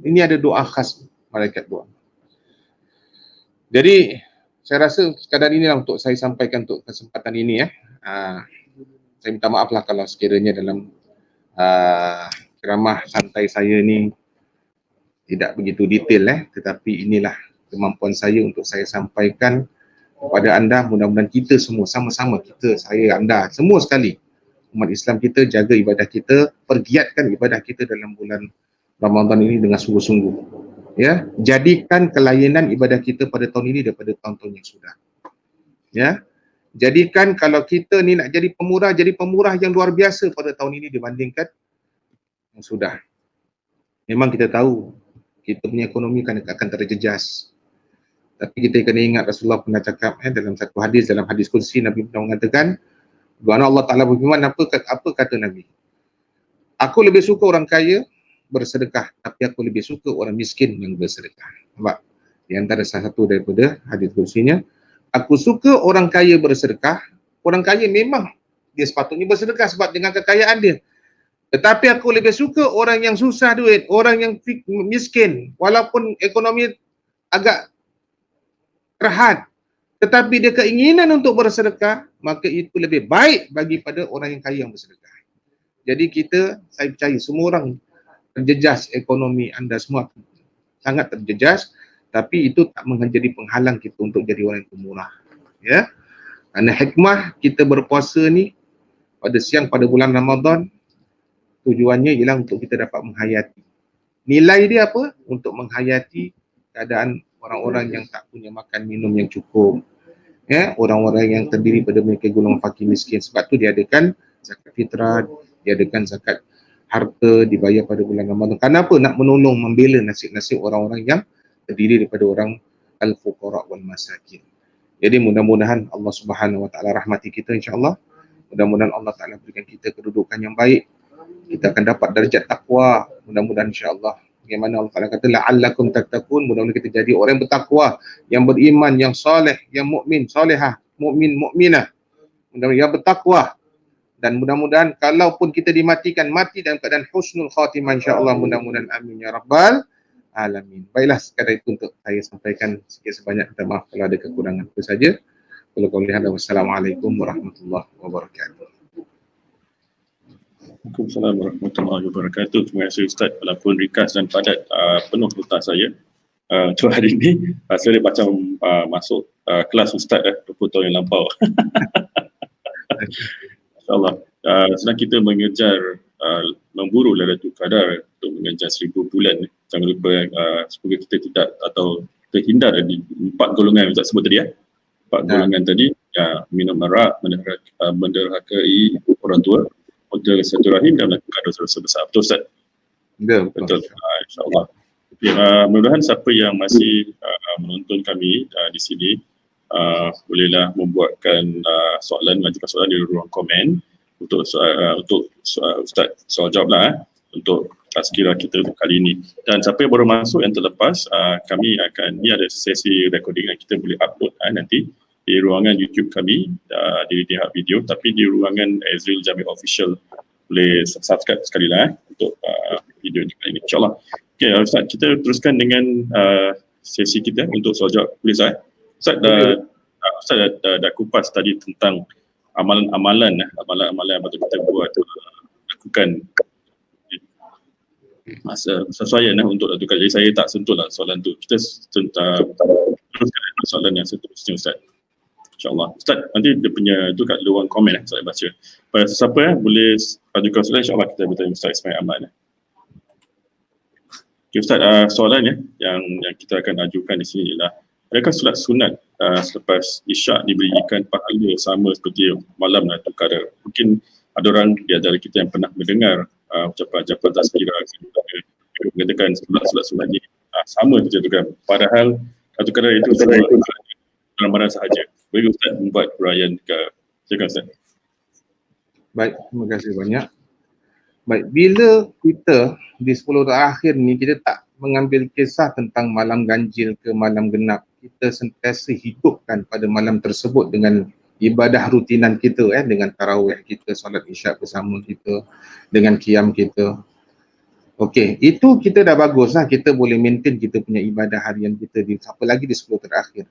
Ini ada doa khas malaikat doa. Jadi saya rasa sekadar inilah untuk saya sampaikan untuk kesempatan ini ya. Saya minta maaf lah kalau sekiranya dalam ceramah santai saya ni tidak begitu detail tetapi inilah kemampuan saya untuk saya sampaikan kepada anda. Mudah-mudahan kita semua sama-sama, kita, saya, anda, semua sekali umat Islam kita jaga ibadah kita, pergiatkan ibadah kita dalam bulan Ramadan ini dengan sungguh-sungguh. Ya, jadikan kelainan ibadah kita pada tahun ini daripada tahun-tahun yang sudah. Ya, jadikan kalau kita ni nak jadi pemurah yang luar biasa pada tahun ini dibandingkan yang sudah. Memang kita tahu kita punya ekonomi akan terjejas. Tapi kita kena ingat Rasulullah pernah cakap dalam satu hadis, dalam hadis kursi Nabi pernah mengatakan, bahawa Allah Ta'ala berfirman, apa kata Nabi? Aku lebih suka orang kaya bersedekah, tapi aku lebih suka orang miskin yang bersedekah. Nampak? Di antara salah satu daripada hadis kursinya, aku suka orang kaya bersedekah. Orang kaya memang dia sepatutnya bersedekah sebab dengan kekayaan dia. Tetapi aku lebih suka orang yang susah duit, orang yang miskin, walaupun ekonomi agak terhad, tetapi dia keinginan untuk bersedekah, maka itu lebih baik daripada orang yang kaya yang bersedekah. Jadi saya percaya semua orang terjejas, ekonomi anda semua sangat terjejas, tapi itu tak menjadi penghalang kita untuk jadi orang yang pemurah. Ya, kerana hikmah kita berpuasa ni pada bulan Ramadan, tujuannya ialah untuk kita dapat menghayati. Nilai dia apa? Untuk menghayati keadaan orang-orang yang tak punya makan minum yang cukup. Ya, orang-orang yang terdiri pada mereka golongan fakir miskin. Sebab tu diadakan zakat fitrah, diadakan zakat harta dibayar pada bulan Ramadan. Kenapa? Nak menolong, membela nasib-nasib orang-orang yang terdiri daripada orang al-fuqara wal masakin. Jadi mudah-mudahan Allah Subhanahu Wa Taala rahmati kita insya-Allah. Mudah-mudahan Allah Taala berikan kita kedudukan yang baik. Kita akan dapat darjat takwa. Mudah-mudahan insya-Allah. Bagaimana Allah Taala kata la'allakum tattaqun, mudah-mudahan kita jadi orang yang bertakwa, yang beriman, yang soleh, yang mukmin, solehah, mukmin, mukminah. Mudah-mudahan yang bertakwa. Dan mudah-mudahan kalaupun kita dimatikan, mati dalam keadaan husnul khatimah insya-Allah. Mudah-mudahan amin ya rabbal alamin. Baiklah, sekadar itu untuk saya sampaikan. Sikit sebanyak minta maaf kalau ada kekurangan. Itu saja. Wassalamualaikum warahmatullahi wabarakatuh. Waalaikumsalam warahmatullahi wabarakatuh. Terima kasih Ustaz, walaupun ringkas dan padat, penuh tuntas saya untuk hari ini. Saya macam masuk kelas Ustaz 20 tahun yang lampau. InsyaAllah. Sedang kita mengejar memburu Lailatul Qadar untuk mengejar 1000 bulan. Jangan lupa semoga kita tidak atau terhindar dari 4 golongan yang Ustaz sebut tadi 4 golongan tadi, minum arak, menderhakai orang tua, untuk satu rahim dan melakukan dosa-dosa besar. Betul Ustaz? Betul. InsyaAllah. Mudah-mudahan siapa yang masih menonton kami di sini bolehlah membuatkan soalan, mengajukan soalan di ruang komen untuk Ustaz soal jawab lah untuk tazkirah kita untuk kali ini. Dan siapa yang baru masuk yang terlepas, kami akan, ni ada sesi recording yang kita boleh upload nanti di ruangan YouTube kami, di pihak video, tapi di ruangan Azril Jamil Official boleh subscribe sekali lah untuk video ni kali ini, insyaAllah. Okay Ustaz, kita teruskan dengan sesi kita untuk soal jawab. Boleh Ustaz? Ustaz dah kupas tadi tentang amalan-amalan yang patut kita buat, lakukan masa sesuai untuk lakukan. Jadi saya tak sentuh lah soalan tu. Kita teruskan soalan yang seterusnya Ustaz, InsyaAllah. Ustaz, nanti dia punya tu kat ruang komen saya baca. Pada sesiapa boleh ajukan soalan, insyaAllah kita bertanya Ustaz Ismail Ahmad. Okay, Ustaz, soalannya yang kita akan ajukan di sini ialah, adakah solat sunat selepas isyak diberikan pahala sama seperti malam Lailatul Qadar? Mungkin ada orang di antara kita yang pernah mendengar ucapan-ucapan tazkirah mengatakan solat sunat ni sama dijatuhkan, padahal Lailatul Qadar itu Ramadan sahaja. Bagi Ustaz membuat huraian ke. Silakan Ustaz. Baik, terima kasih banyak. Baik, bila kita di 10 terakhir ni kita tak mengambil kisah tentang malam ganjil ke malam genap, kita sentiasa hidupkan pada malam tersebut dengan ibadah rutinan kita, dengan tarawih kita, solat isyak bersama kita, dengan qiyam kita. Okey, itu kita dah bagus lah, kita boleh maintain kita punya ibadah harian kita di, apa lagi di 10 terakhir.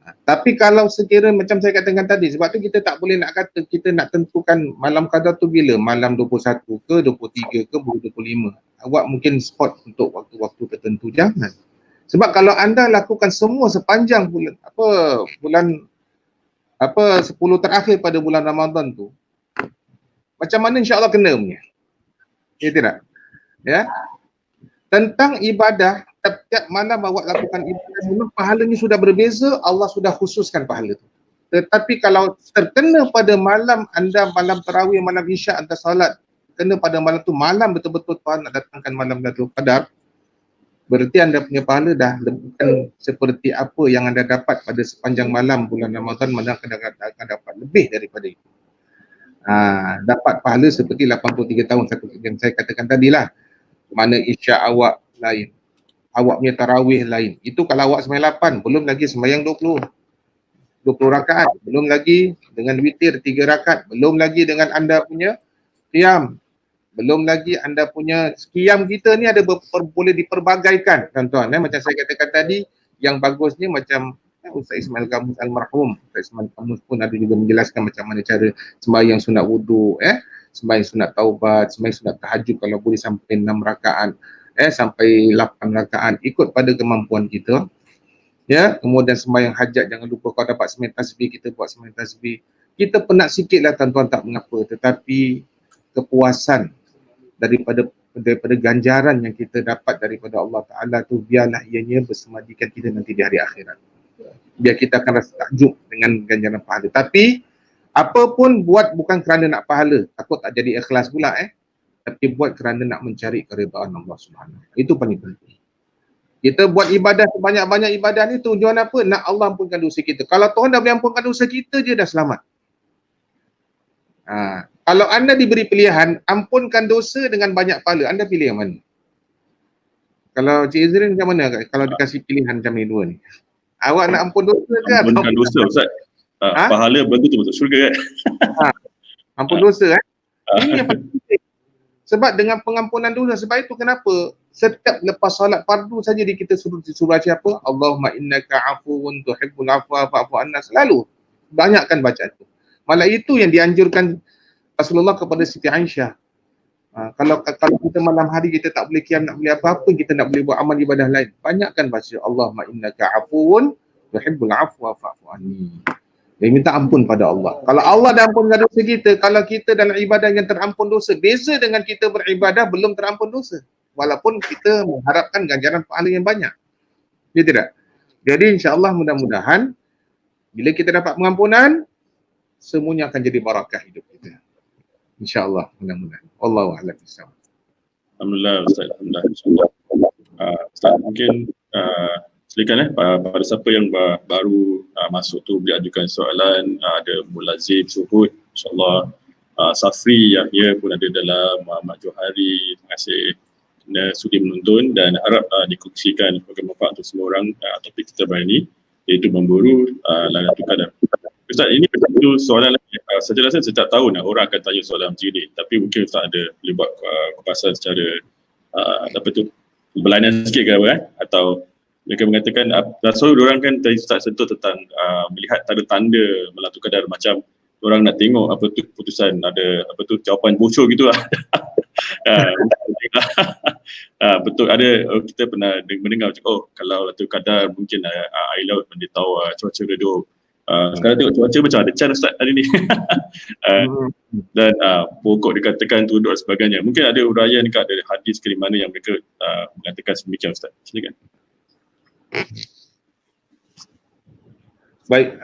Tapi kalau sekira macam saya katakan tadi, sebab tu kita tak boleh nak kata kita nak tentukan malam qadar tu bila, malam 21 ke, 23 ke, 25. Awak mungkin spot untuk waktu-waktu tertentu, jangan. Sebab kalau anda lakukan semua sepanjang bulan 10 terakhir pada bulan Ramadan tu, macam mana insya-Allah kena punya. Ya tidak? Ya. Tentang ibadah, setiap malam awak lakukan ibadah, memang pahalanya sudah berbeza, Allah sudah khususkan pahala itu. Tetapi kalau terkena pada malam anda, malam tarawih, malam isyak anda salat, kena pada malam tu, malam betul-betul Tuhan nak datangkan malam Lailatul Qadar, berarti anda punya pahala dah bukan seperti apa yang anda dapat pada sepanjang malam bulan Ramadan, mana akan dapat lebih daripada itu. Dapat pahala seperti 83 tahun yang saya katakan tadilah. Mana isyak awak lain, awak punya tarawih lain. Itu kalau awak sembahyang 8, belum lagi sembahyang 20 rakaat, belum lagi dengan witir 3 rakaat, belum lagi dengan anda punya qiyam, belum lagi anda punya qiyam kita ni ada boleh diperbagaikan tuan-tuan. Macam saya katakan tadi, yang bagusnya macam Ustaz Ismail Kamus almarhum, Ustaz Ismail Kamus pun ada juga menjelaskan macam mana cara sembahyang sunat wudu, sembahyang sunat taubat, sembahyang sunat tahajud kalau boleh sampai 6 rakaat, sampai 8 rakaat, ikut pada kemampuan kita. Ya, kemudian sembahyang hajat, jangan lupa kalau dapat sembahyang tasbih, kita buat sembahyang tasbih. Kita penat sikitlah tuan-tuan, tak mengapa, tetapi kepuasan daripada ganjaran yang kita dapat daripada Allah Ta'ala tu, biarlah ianya bersemadikan kita nanti di hari akhirat. Biar kita akan rasa takjub dengan ganjaran pahala. Tapi apa pun buat bukan kerana nak pahala, takut tak jadi ikhlas pula, tapi buat kerana nak mencari keridaan Allah Subhanahu. Itu paling penting. Kita buat ibadah sebanyak-banyak ibadah ni tujuan apa? Nak Allah ampunkan dosa kita. Kalau Tuhan dah boleh ampunkan dosa kita, dia dah selamat. Kalau anda diberi pilihan ampunkan dosa dengan banyak pahala, anda pilih yang mana? Kalau Cik Izrin macam mana kalau dikasih pilihan macam ni dua ni? Awak nak ampun dosa ke? Ampunkan dosa Ustaz. Pahala betul-betul syurga kan? Ampun dosa Ini yang paling penting. Sebab dengan pengampunan dosa, sebab itu kenapa setiap lepas solat fardu saja kita suruh baca apa? Allahumma innaka afuwun tuhibbul afwa fa'fu anna, selalu banyakkan bacaan itu. Malah itu yang dianjurkan Rasulullah kepada Siti Aisyah. Kalau kita malam hari kita tak boleh qiyam, nak boleh apa-apa, kita nak boleh buat amal ibadah lain, banyakkan baca Allahumma innaka afuwun tuhibbul afwa fa'fu anni. Dia minta ampun pada Allah. Kalau Allah dah ampunkan dosa kita, kalau kita dalam ibadah yang terampun dosa, beza dengan kita beribadah belum terampun dosa. Walaupun kita mengharapkan ganjaran pahala yang banyak. Ya tidak? Jadi insya-Allah mudah-mudahan bila kita dapat pengampunan, semuanya akan jadi barakah hidup kita. InsyaAllah, mudah-mudahan. Wallahu a'lam bishawab. Alhamdulillah Ustaz. Alhamdulillah. Ustaz mungkin silakan pada siapa yang baru masuk tu boleh ajukan soalan. Ada Mulazim Suhud, insyaAllah. Safri Yahya pun ada dalam, Muhammad Johari, terima kasih kerana sudi menonton dan harap dikongsikan sebagai manfaat untuk semua orang. Topik kita hari ini iaitu memburu Lailatul Qadar. Ustaz, ini satu soalan lagi. Saya rasa setiap tahun orang akan tanya soalan macam ini, tapi mungkin Ustaz ada boleh buat kupasan secara berlainan sikit ke apa kan? Atau mereka mengatakan selalu orang kan tadi Ustaz sentuh tentang melihat tanda-tanda Lailatul Qadar, macam orang nak tengok apa tu keputusan, ada apa tu jawapan bocor gitu lah. Betul, ada kita pernah mendengar macam kalau Lailatul Qadar mungkin air laut mendidih tawar, cuaca redup. Sekarang tengok cuaca macam ada chance Ustaz hari ni. Dan pokok dikatakan tunduk dan sebagainya. Mungkin ada uraian ke, ada hadis ke mana yang mereka mengatakan sedemikian Ustaz. Silakan. Baik,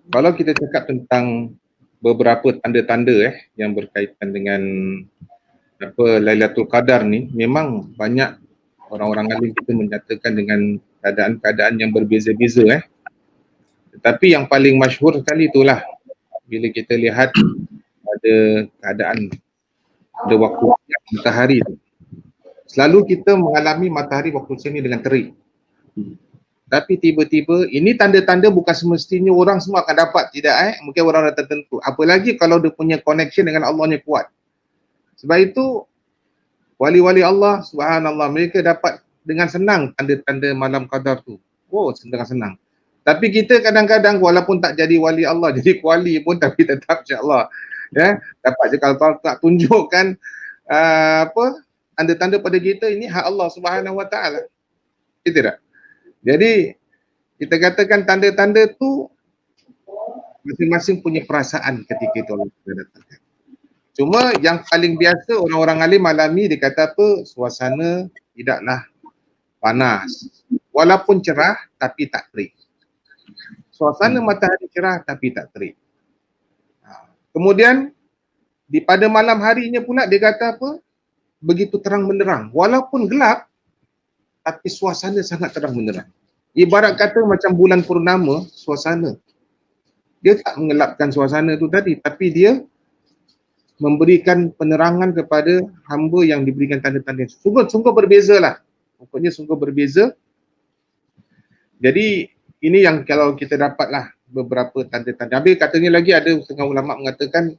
kalau kita cakap tentang beberapa tanda-tanda yang berkaitan dengan Lailatul Qadar ni, memang banyak orang-orang alim kita menyatakan dengan keadaan-keadaan yang berbeza-beza Tetapi yang paling masyhur sekali itulah bila kita lihat ada keadaan ada waktu matahari tu. Selalu kita mengalami matahari waktu sini dengan terik. Tapi tiba-tiba, ini tanda-tanda bukan semestinya orang semua akan dapat, tidak mungkin orang tertentu. Apalagi kalau dia punya connection dengan Allah-Nya kuat. Sebab itu wali-wali Allah subhanallah, mereka dapat dengan senang tanda-tanda malam qadar tu. Dengan senang. Tapi kita kadang-kadang walaupun tak jadi wali Allah, jadi kuali pun tapi tetap insya-Allah ya dapat je kalau tak tunjukkan apa tanda-tanda pada kita ini hak Allah Subhanahu Wa Taala. Gitu tak? Jadi kita katakan tanda-tanda tu masing-masing punya perasaan ketika itu Allah datangkan. Cuma yang paling biasa orang-orang alim alami dia kata apa? Suasana tidaklah panas. Walaupun cerah tapi tak terik. Suasana matahari cerah tapi tak terik. Kemudian pada malam harinya pula dia kata apa? Begitu terang benderang. Walaupun gelap tapi suasana sangat terang benderang. Ibarat kata macam bulan purnama suasana. Dia tak mengelapkan suasana tu tadi tapi dia memberikan penerangan kepada hamba yang diberikan tanda-tanda. Sungguh berbeza lah. Pokoknya sungguh berbeza. Jadi ini yang kalau kita dapatlah beberapa tanda-tanda. Habis katanya lagi ada setengah ulama mengatakan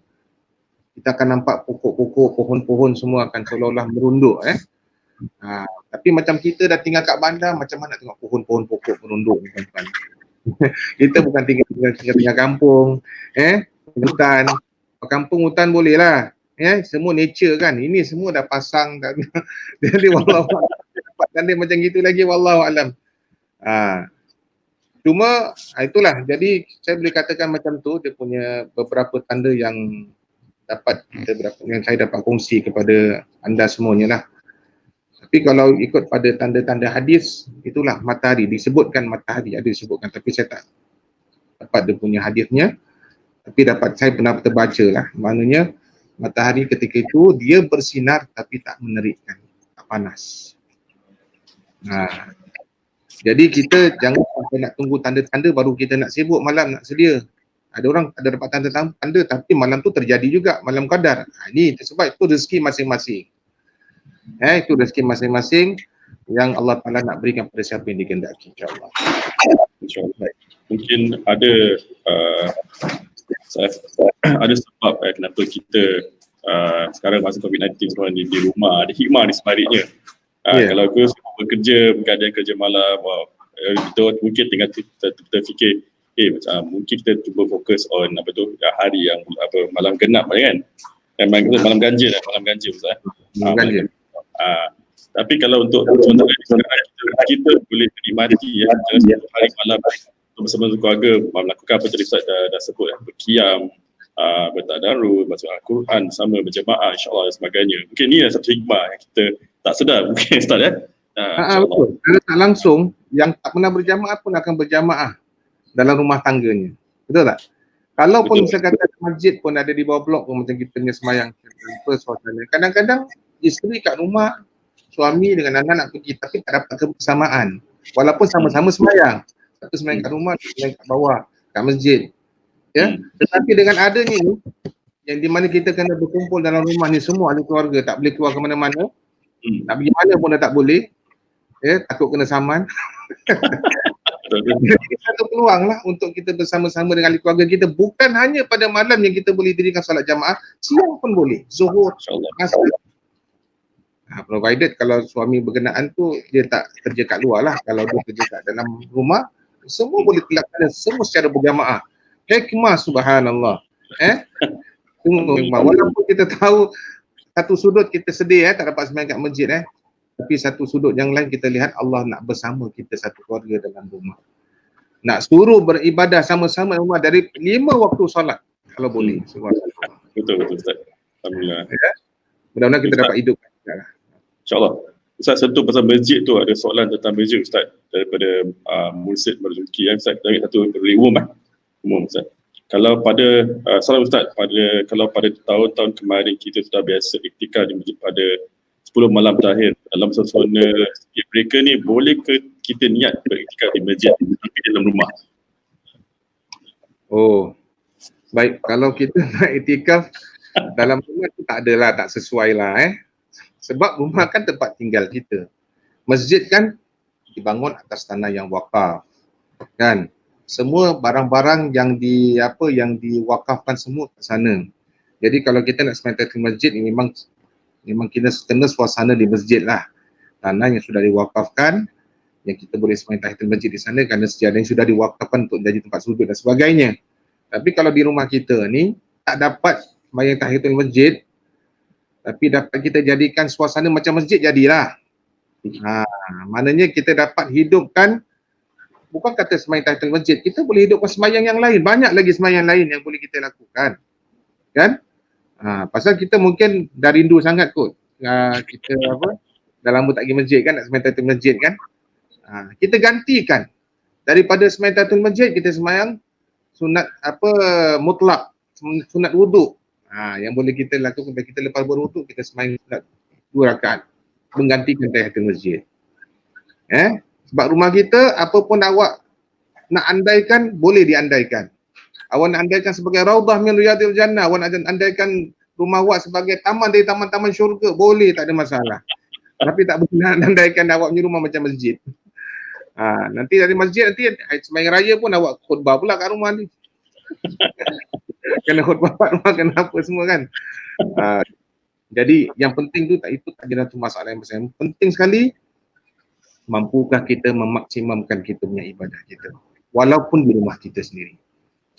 kita akan nampak pokok-pokok, pohon-pohon semua akan seolah-olah merunduk. Tapi macam kita dah tinggal kat bandar, macam mana tengok pohon-pohon pokok merunduk. Kita bukan tinggal kampung, hutan. Kampung hutan boleh lah, semua nature kan. Ini semua dah pasang dah. Jadi wallahu dapat tanda macam gitu lagi, wallahu alam. Cuma itulah, jadi saya boleh katakan macam tu, dia punya beberapa tanda yang dapat yang saya dapat kongsi kepada anda semuanya lah. Tapi kalau ikut pada tanda-tanda hadis, itulah matahari, disebutkan matahari, ada disebutkan, tapi saya tak dapat dia punya hadisnya. Tapi saya pernah terbaca lah, maknanya matahari ketika itu dia bersinar tapi tak menerikkan, tak panas. Jadi kita jangan sampai nak tunggu tanda-tanda baru kita nak sibuk malam nak sedia. Ada orang ada dapat tanda-tanda tapi malam tu terjadi juga, malam qadar. Ini sebab itu rezeki masing-masing. Itu rezeki masing-masing yang Allah Taala nak berikan pada siapa yang dikehendaki, insya-Allah. InsyaAllah. Mungkin ada ada sebab kenapa kita sekarang masa COVID-19 semua di rumah, ada hikmah di sebaliknya. Kalau aku bekerja, bergadang kerja malam, kita mungkin tinggal kita fikir mungkin kita cuba fokus on hari yang malam genap kan, malam ganjil Ustaz. Tapi kalau untuk sementara kita boleh menikmati jangan hari malam bersama keluarga melakukan apa tadi Ustaz dah sebut, berqiyam, bertadarus, baca Al-Quran sama berjemaah, insya-Allah dan sebagainya. Mungkin ni satu hikmah yang kita tak sedar mungkin Ustaz betul. Kalau tak langsung, yang tak pernah berjamaah pun akan berjamaah dalam rumah tangganya. Betul tak? Kalau pun saya kata masjid pun ada di bawah blok pun macam kita punya semayang, suasana. Kadang-kadang isteri kat rumah, suami dengan anak-anak pergi tapi tak dapat kebersamaan. Walaupun sama-sama semayang. Satu semayang kat rumah, satu semayang kat bawah, kat masjid. Tetapi dengan adanya ni, yang di mana kita kena berkumpul dalam rumah ni semua ahli keluarga, tak boleh keluar ke mana-mana. Nak pergi mana pun dah tak boleh. Takut kena saman. Jadi satu peluang lah untuk kita bersama-sama dengan ahli keluarga kita. Bukan hanya pada malam yang kita boleh dirikan solat jamaah, siang pun boleh. Zuhur, asar. Provided kalau suami berkenaan tu dia tak kerja kat luar lah. Kalau dia kerja kat dalam rumah, semua boleh dilaksanakan semua secara berjamaah. Hikmah subhanallah. Walaupun kita tahu satu sudut kita sedih tak dapat sembahyang kat masjid tapi satu sudut yang lain kita lihat Allah nak bersama kita satu keluarga dalam rumah. Nak suruh beribadah sama-sama rumah dari 5 waktu solat kalau boleh. Betul Ustaz. Alhamdulillah. Mudah-mudahan kita dapat hidup. InsyaAllah. Ustaz sentuh pasal masjid tu, ada soalan tentang masjid Ustaz daripada Mursid Marzuki. Ustaz kita ambil satu umum Ustaz. Kalau pada salam Ustaz, kalau pada tahun-tahun kemarin kita sudah biasa iktikaf di masjid pada 10 malam terakhir dalam suasana circuit breaker ni, boleh ke kita niat beriktikaf di masjid tapi dalam rumah? Baik, kalau kita nak iktikaf dalam rumah tu tak adalah, tak sesuai lah sebab rumah kan tempat tinggal kita. Masjid kan dibangun atas tanah yang wakaf kan. Semua barang-barang yang diwakafkan semua ke sana. Jadi kalau kita nak sembahyang di masjid ni memang kita kena suasana di masjid lah. Tanah yang sudah diwakafkan, yang kita boleh sembahyang tahiyatul masjid di sana kerana sejadah yang sudah diwakafkan untuk jadi tempat sujud dan sebagainya. Tapi kalau di rumah kita ni tak dapat sembahyang tahiyatul masjid, tapi dapat kita jadikan suasana macam masjid, jadilah. Maknanya kita dapat hidupkan, bukan kata sembahyang tahiyatul masjid, kita boleh hidupkan sembahyang yang lain, banyak lagi sembahyang lain yang boleh kita lakukan, kan? Pasal kita mungkin dah rindu sangat kot, kita dah lama tak pergi masjid kan, nak sembahyang tahiyatul masjid kan. Kita gantikan daripada sembahyang tahiyatul masjid, kita sembahyang sunat mutlak, sunat wuduk. Yang boleh kita lakukan bila kita lepas berwuduk, kita sembahyang sunat 2 rakaat menggantikan tahiyatul masjid. Sebab rumah kita, apa pun awak nak andaikan, boleh diandaikan. Awak nak andaikan sebagai raudah min riyadil jannah, awak nak andaikan rumah awak sebagai taman dari taman-taman syurga, boleh, tak ada masalah. Tapi tak boleh nak andaikan awak punya rumah macam masjid. Nanti dari masjid, nanti sembahyang raya pun awak khutbah pula kat rumah ni. Kena khutbah kat rumah, kena apa semua kan. Jadi yang penting tu itu tak ada satu masalah yang besar. Yang penting sekali, mampukah kita memaksimumkan kita punya ibadah kita walaupun di rumah kita sendiri.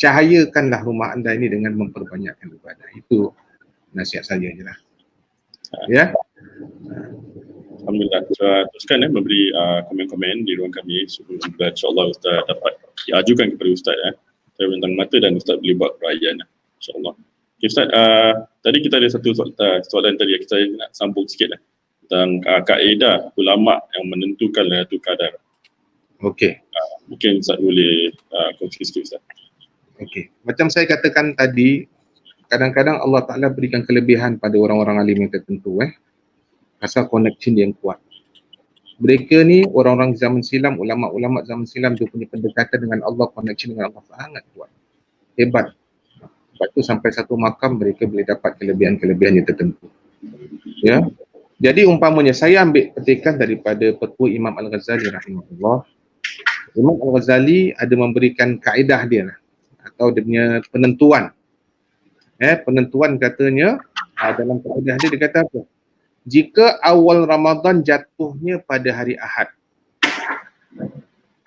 Cahayakanlah rumah anda ini dengan memperbanyakkan ibadah. Itu nasihat saya je lah. Ya. Alhamdulillah. Teruskan memberi komen-komen di ruang kami sebelum insyaAllah Ustaz dapat diajukan kepada Ustaz saya bentang mata dan Ustaz boleh buat perayaan insyaAllah. Okay, Ustaz, tadi kita ada satu soalan tadi yang kita nak sambung sikit tentang kaedah ulama yang menentukan Lailatul Qadar. Okey. Mungkin Ustaz boleh kongsi sikit Ustaz. Okey. Macam saya katakan tadi, kadang-kadang Allah Ta'ala berikan kelebihan pada orang-orang alim yang tertentu asal connection dia yang kuat. Mereka ni orang-orang zaman silam, ulama-ulama zaman silam, dia punya pendekatan dengan Allah, connection dengan Allah sangat kuat. Hebat. Sebab tu sampai satu makam mereka boleh dapat kelebihan-kelebihan yang tertentu. Ya. Jadi umpamanya saya ambil petikan daripada petua Imam Al-Ghazali rahimahullah. Imam Al-Ghazali ada memberikan kaedah dia atau dia punya penentuan. Penentuan katanya dalam kaedah dia kata apa? Jika awal Ramadan jatuhnya pada hari Ahad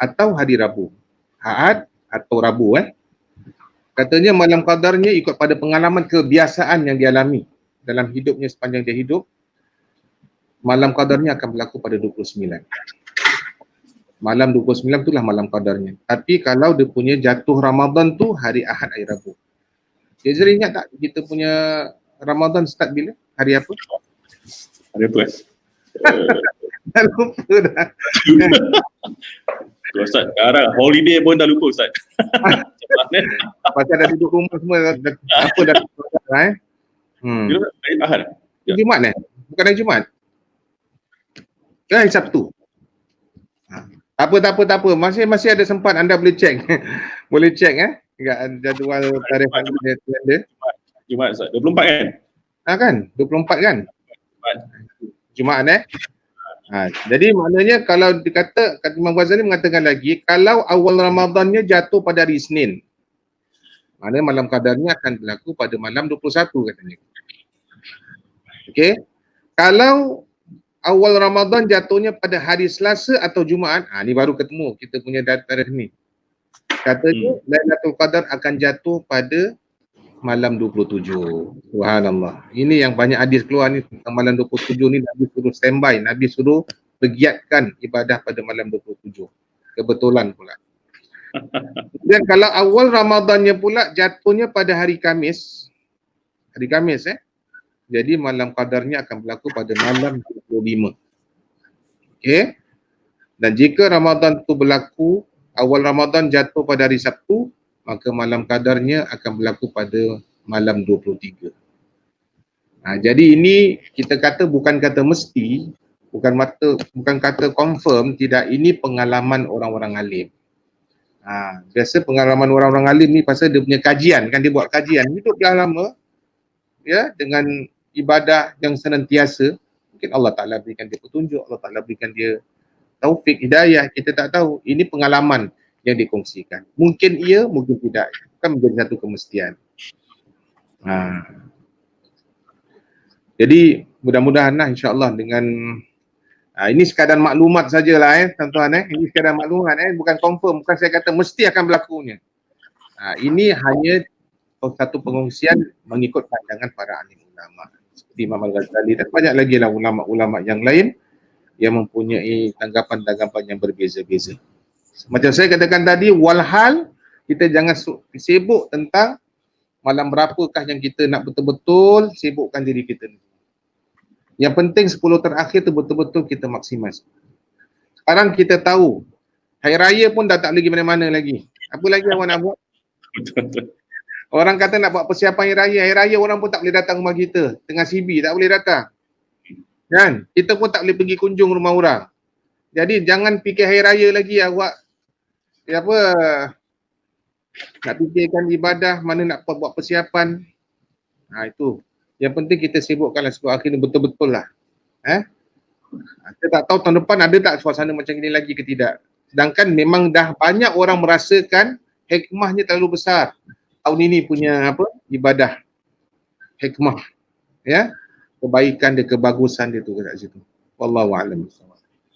atau hari Rabu. Ahad atau Rabu katanya malam qadarnya ikut pada pengalaman kebiasaan yang dialami dalam hidupnya sepanjang dia hidup. Malam qadarnya akan berlaku pada 29. Malam 29 itulah malam qadarnya. Tapi kalau dia punya jatuh Ramadan tu hari Ahad, hari Rabu. Jadi ingat tak kita punya Ramadan start bila? Hari apa? Hari apa? Dah lupa dah. Ustaz, sekarang holiday pun dah lupa Ustaz. Pasal dah duduk rumah semua, apa dah lupa Hari Ahad? Jumaat Bukan hari Jumaat? Hari Sabtu. Tak apa. Masih ada sempat, anda boleh check. Boleh check jadual tarikh kalender. Jumaat Ustaz, 24 kan? Kan? 24 kan? Jumaat jadi maknanya kalau kata Imam Ghazali mengatakan lagi, kalau awal Ramadannya jatuh pada hari Isnin, maknanya malam qadarnya akan berlaku pada malam 21 katanya. Okey. Kalau awal Ramadan jatuhnya pada hari Selasa atau Jumaat, ni baru ketemu kita punya tarikh ni. Katanya Lailatul Qadar akan jatuh pada malam 27. Subhanallah. Ini yang banyak hadis keluar ni tentang malam 27 ni, Nabi suruh standby, Nabi suruh bergiatkan ibadah pada malam 27. Kebetulan pula. Dan kalau awal Ramadannya pula jatuhnya pada hari Khamis. Hari Khamis Jadi malam qadarnya akan berlaku pada malam 25. Okey. Dan jika Ramadan tu berlaku, awal Ramadan jatuh pada hari Sabtu, maka malam qadarnya akan berlaku pada malam 23. Jadi ini kita kata bukan kata mesti, bukan kata confirm, tidak, ini pengalaman orang-orang alim. Biasa pengalaman orang-orang alim ni pasal dia punya kajian, kan dia buat kajian, hidup dah lama dengan ibadah yang senantiasa. Mungkin Allah Ta'ala berikan dia petunjuk, Allah Ta'ala berikan dia taufik, hidayah, kita tak tahu. Ini pengalaman yang dikongsikan. Mungkin iya, mungkin tidak. Kan menjadi satu kemestian. Jadi mudah-mudahan insya-Allah dengan Ini sekadar maklumat sajalah tuan-tuan Ini sekadar maklumat bukan confirm, bukan saya kata mesti akan berlakunya. Ini hanya satu pengungsian mengikut pandangan para alim ulama seperti Imam Al-Ghazali dan banyak lagi lah ulama-ulama yang lain yang mempunyai tanggapan-tanggapan yang berbeza-beza. Macam saya katakan tadi, walhal kita jangan sibuk tentang malam berapakah yang kita nak betul-betul sibukkan diri kita. Yang penting 10 terakhir tu betul-betul kita maksimal. Sekarang kita tahu Hari Raya pun dah tak lagi mana-mana lagi. Apa lagi awak nak buat? Orang kata nak buat persiapan Hari Raya orang pun tak boleh datang rumah kita. Tengah CB tak boleh datang. Kan? Kita pun tak boleh pergi kunjung rumah orang. Jadi jangan fikir Hari Raya lagi awak nak fikirkan ibadah, mana nak buat persiapan. Itu. Yang penting kita sibukkanlah sebab akhirnya betul-betul lah. Kita tak tahu tahun depan ada tak suasana macam ini lagi ke tidak. Sedangkan memang dah banyak orang merasakan hikmahnya terlalu besar. Tahun ini punya ibadah. Hikmah. Kebaikan dia, kebagusan dia tu kat situ. Wallahu a'lam.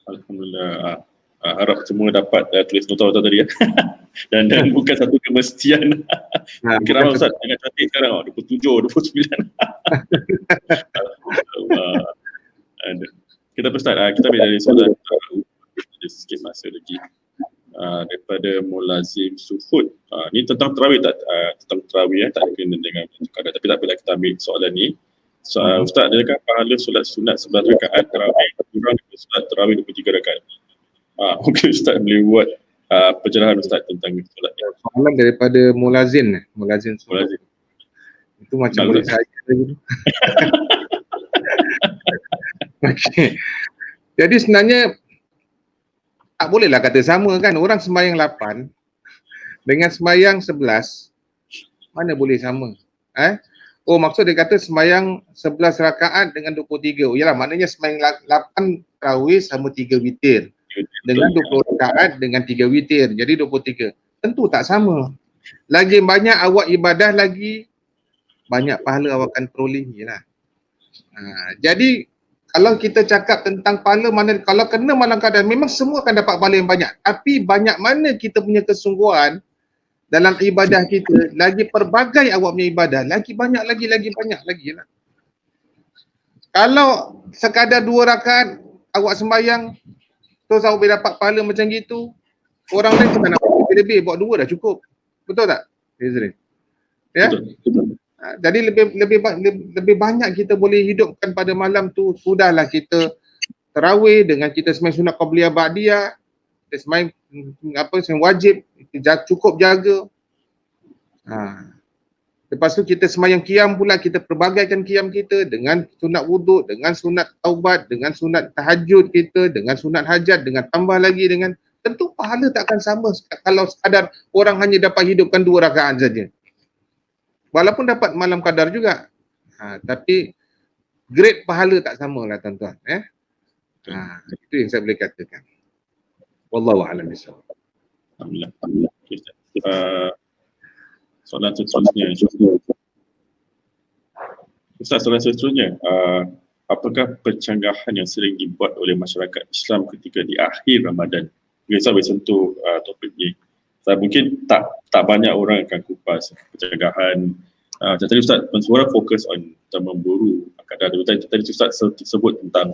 Alhamdulillah. Harap semua dapat tulis nota-nota tadi dan bukan satu kemestian. Mungkin ramai Ustaz dengan cantik sekarang 27, 29. Kita start. Kita ambil dari soalan ada sikit masa lagi. Daripada Mulazim Suhud. Ni tentang tarawih tentang tarawih tak ada kena dengan kadang, tapi tak apa kita ambil soalan ni. Ustaz, adakah pahala solat sunat 11 rakaat tarawih kurang daripada solat tarawih 23 rakaat? Mungkin Ustaz boleh buat pencerahan Ustaz tentang solat ni. Soalan daripada Mulazim Suhud. Itu macam boleh saya lagi. Okay. Jadi sebenarnya tak bolehlah kata sama kan. Orang sembahyang 8 dengan sembahyang 11 mana boleh sama? Maksud dia kata sembahyang 11 rakaat dengan 23. Yalah, maknanya sembahyang 8 tarawih sama 3 witir. Dengan 20 rakaat dengan 3 witir. Jadi 23. Tentu tak sama. Lagi banyak awak ibadah, lagi banyak pahala awak akan peroleh. Jadi kalau kita cakap tentang pahala, mana kalau kena malam qadar memang semua akan dapat pahala yang banyak. Tapi banyak mana kita punya kesungguhan dalam ibadah kita, lagi pelbagai awak punya ibadah, lagi banyak lagi lah. Kalau sekadar 2 rakaat awak sembahyang terus awak boleh dapat pahala macam gitu, orang lain tak nak lebih, buat 2 dah cukup. Betul tak? Izrin. Betul. Jadi lebih banyak kita boleh hidupkan pada malam tu. Sudahlah kita tarawih dengan kita sembahyang sunat qabliyah ba'diyah, kita sembahyang sembahyang wajib, kita cukup jaga. Lepas tu kita sembahyang qiyam pula, kita perbagaikan qiyam kita dengan sunat wuduk, dengan sunat taubat, dengan sunat tahajud kita, dengan sunat hajat, dengan tambah lagi dengan, tentu pahala tak akan sama kalau sekadar orang hanya dapat hidupkan 2 rakaat saja. Walaupun dapat malam qadar juga. Tapi grade pahala tak sama lah tuan-tuan. Itu yang saya boleh katakan. Wallahu a'lam bishawab. Alhamdulillah. Soalan seterusnya. Ustaz, soalan seterusnya. Apakah pencanggahan yang sering dibuat oleh masyarakat Islam ketika di akhir Ramadan? Saya boleh sentuh topik ni. Mungkin tak banyak orang akan kupas pencanggahan. Macam tadi Ustaz, orang fokus on memburu kadar. Tadi Ustaz sebut tentang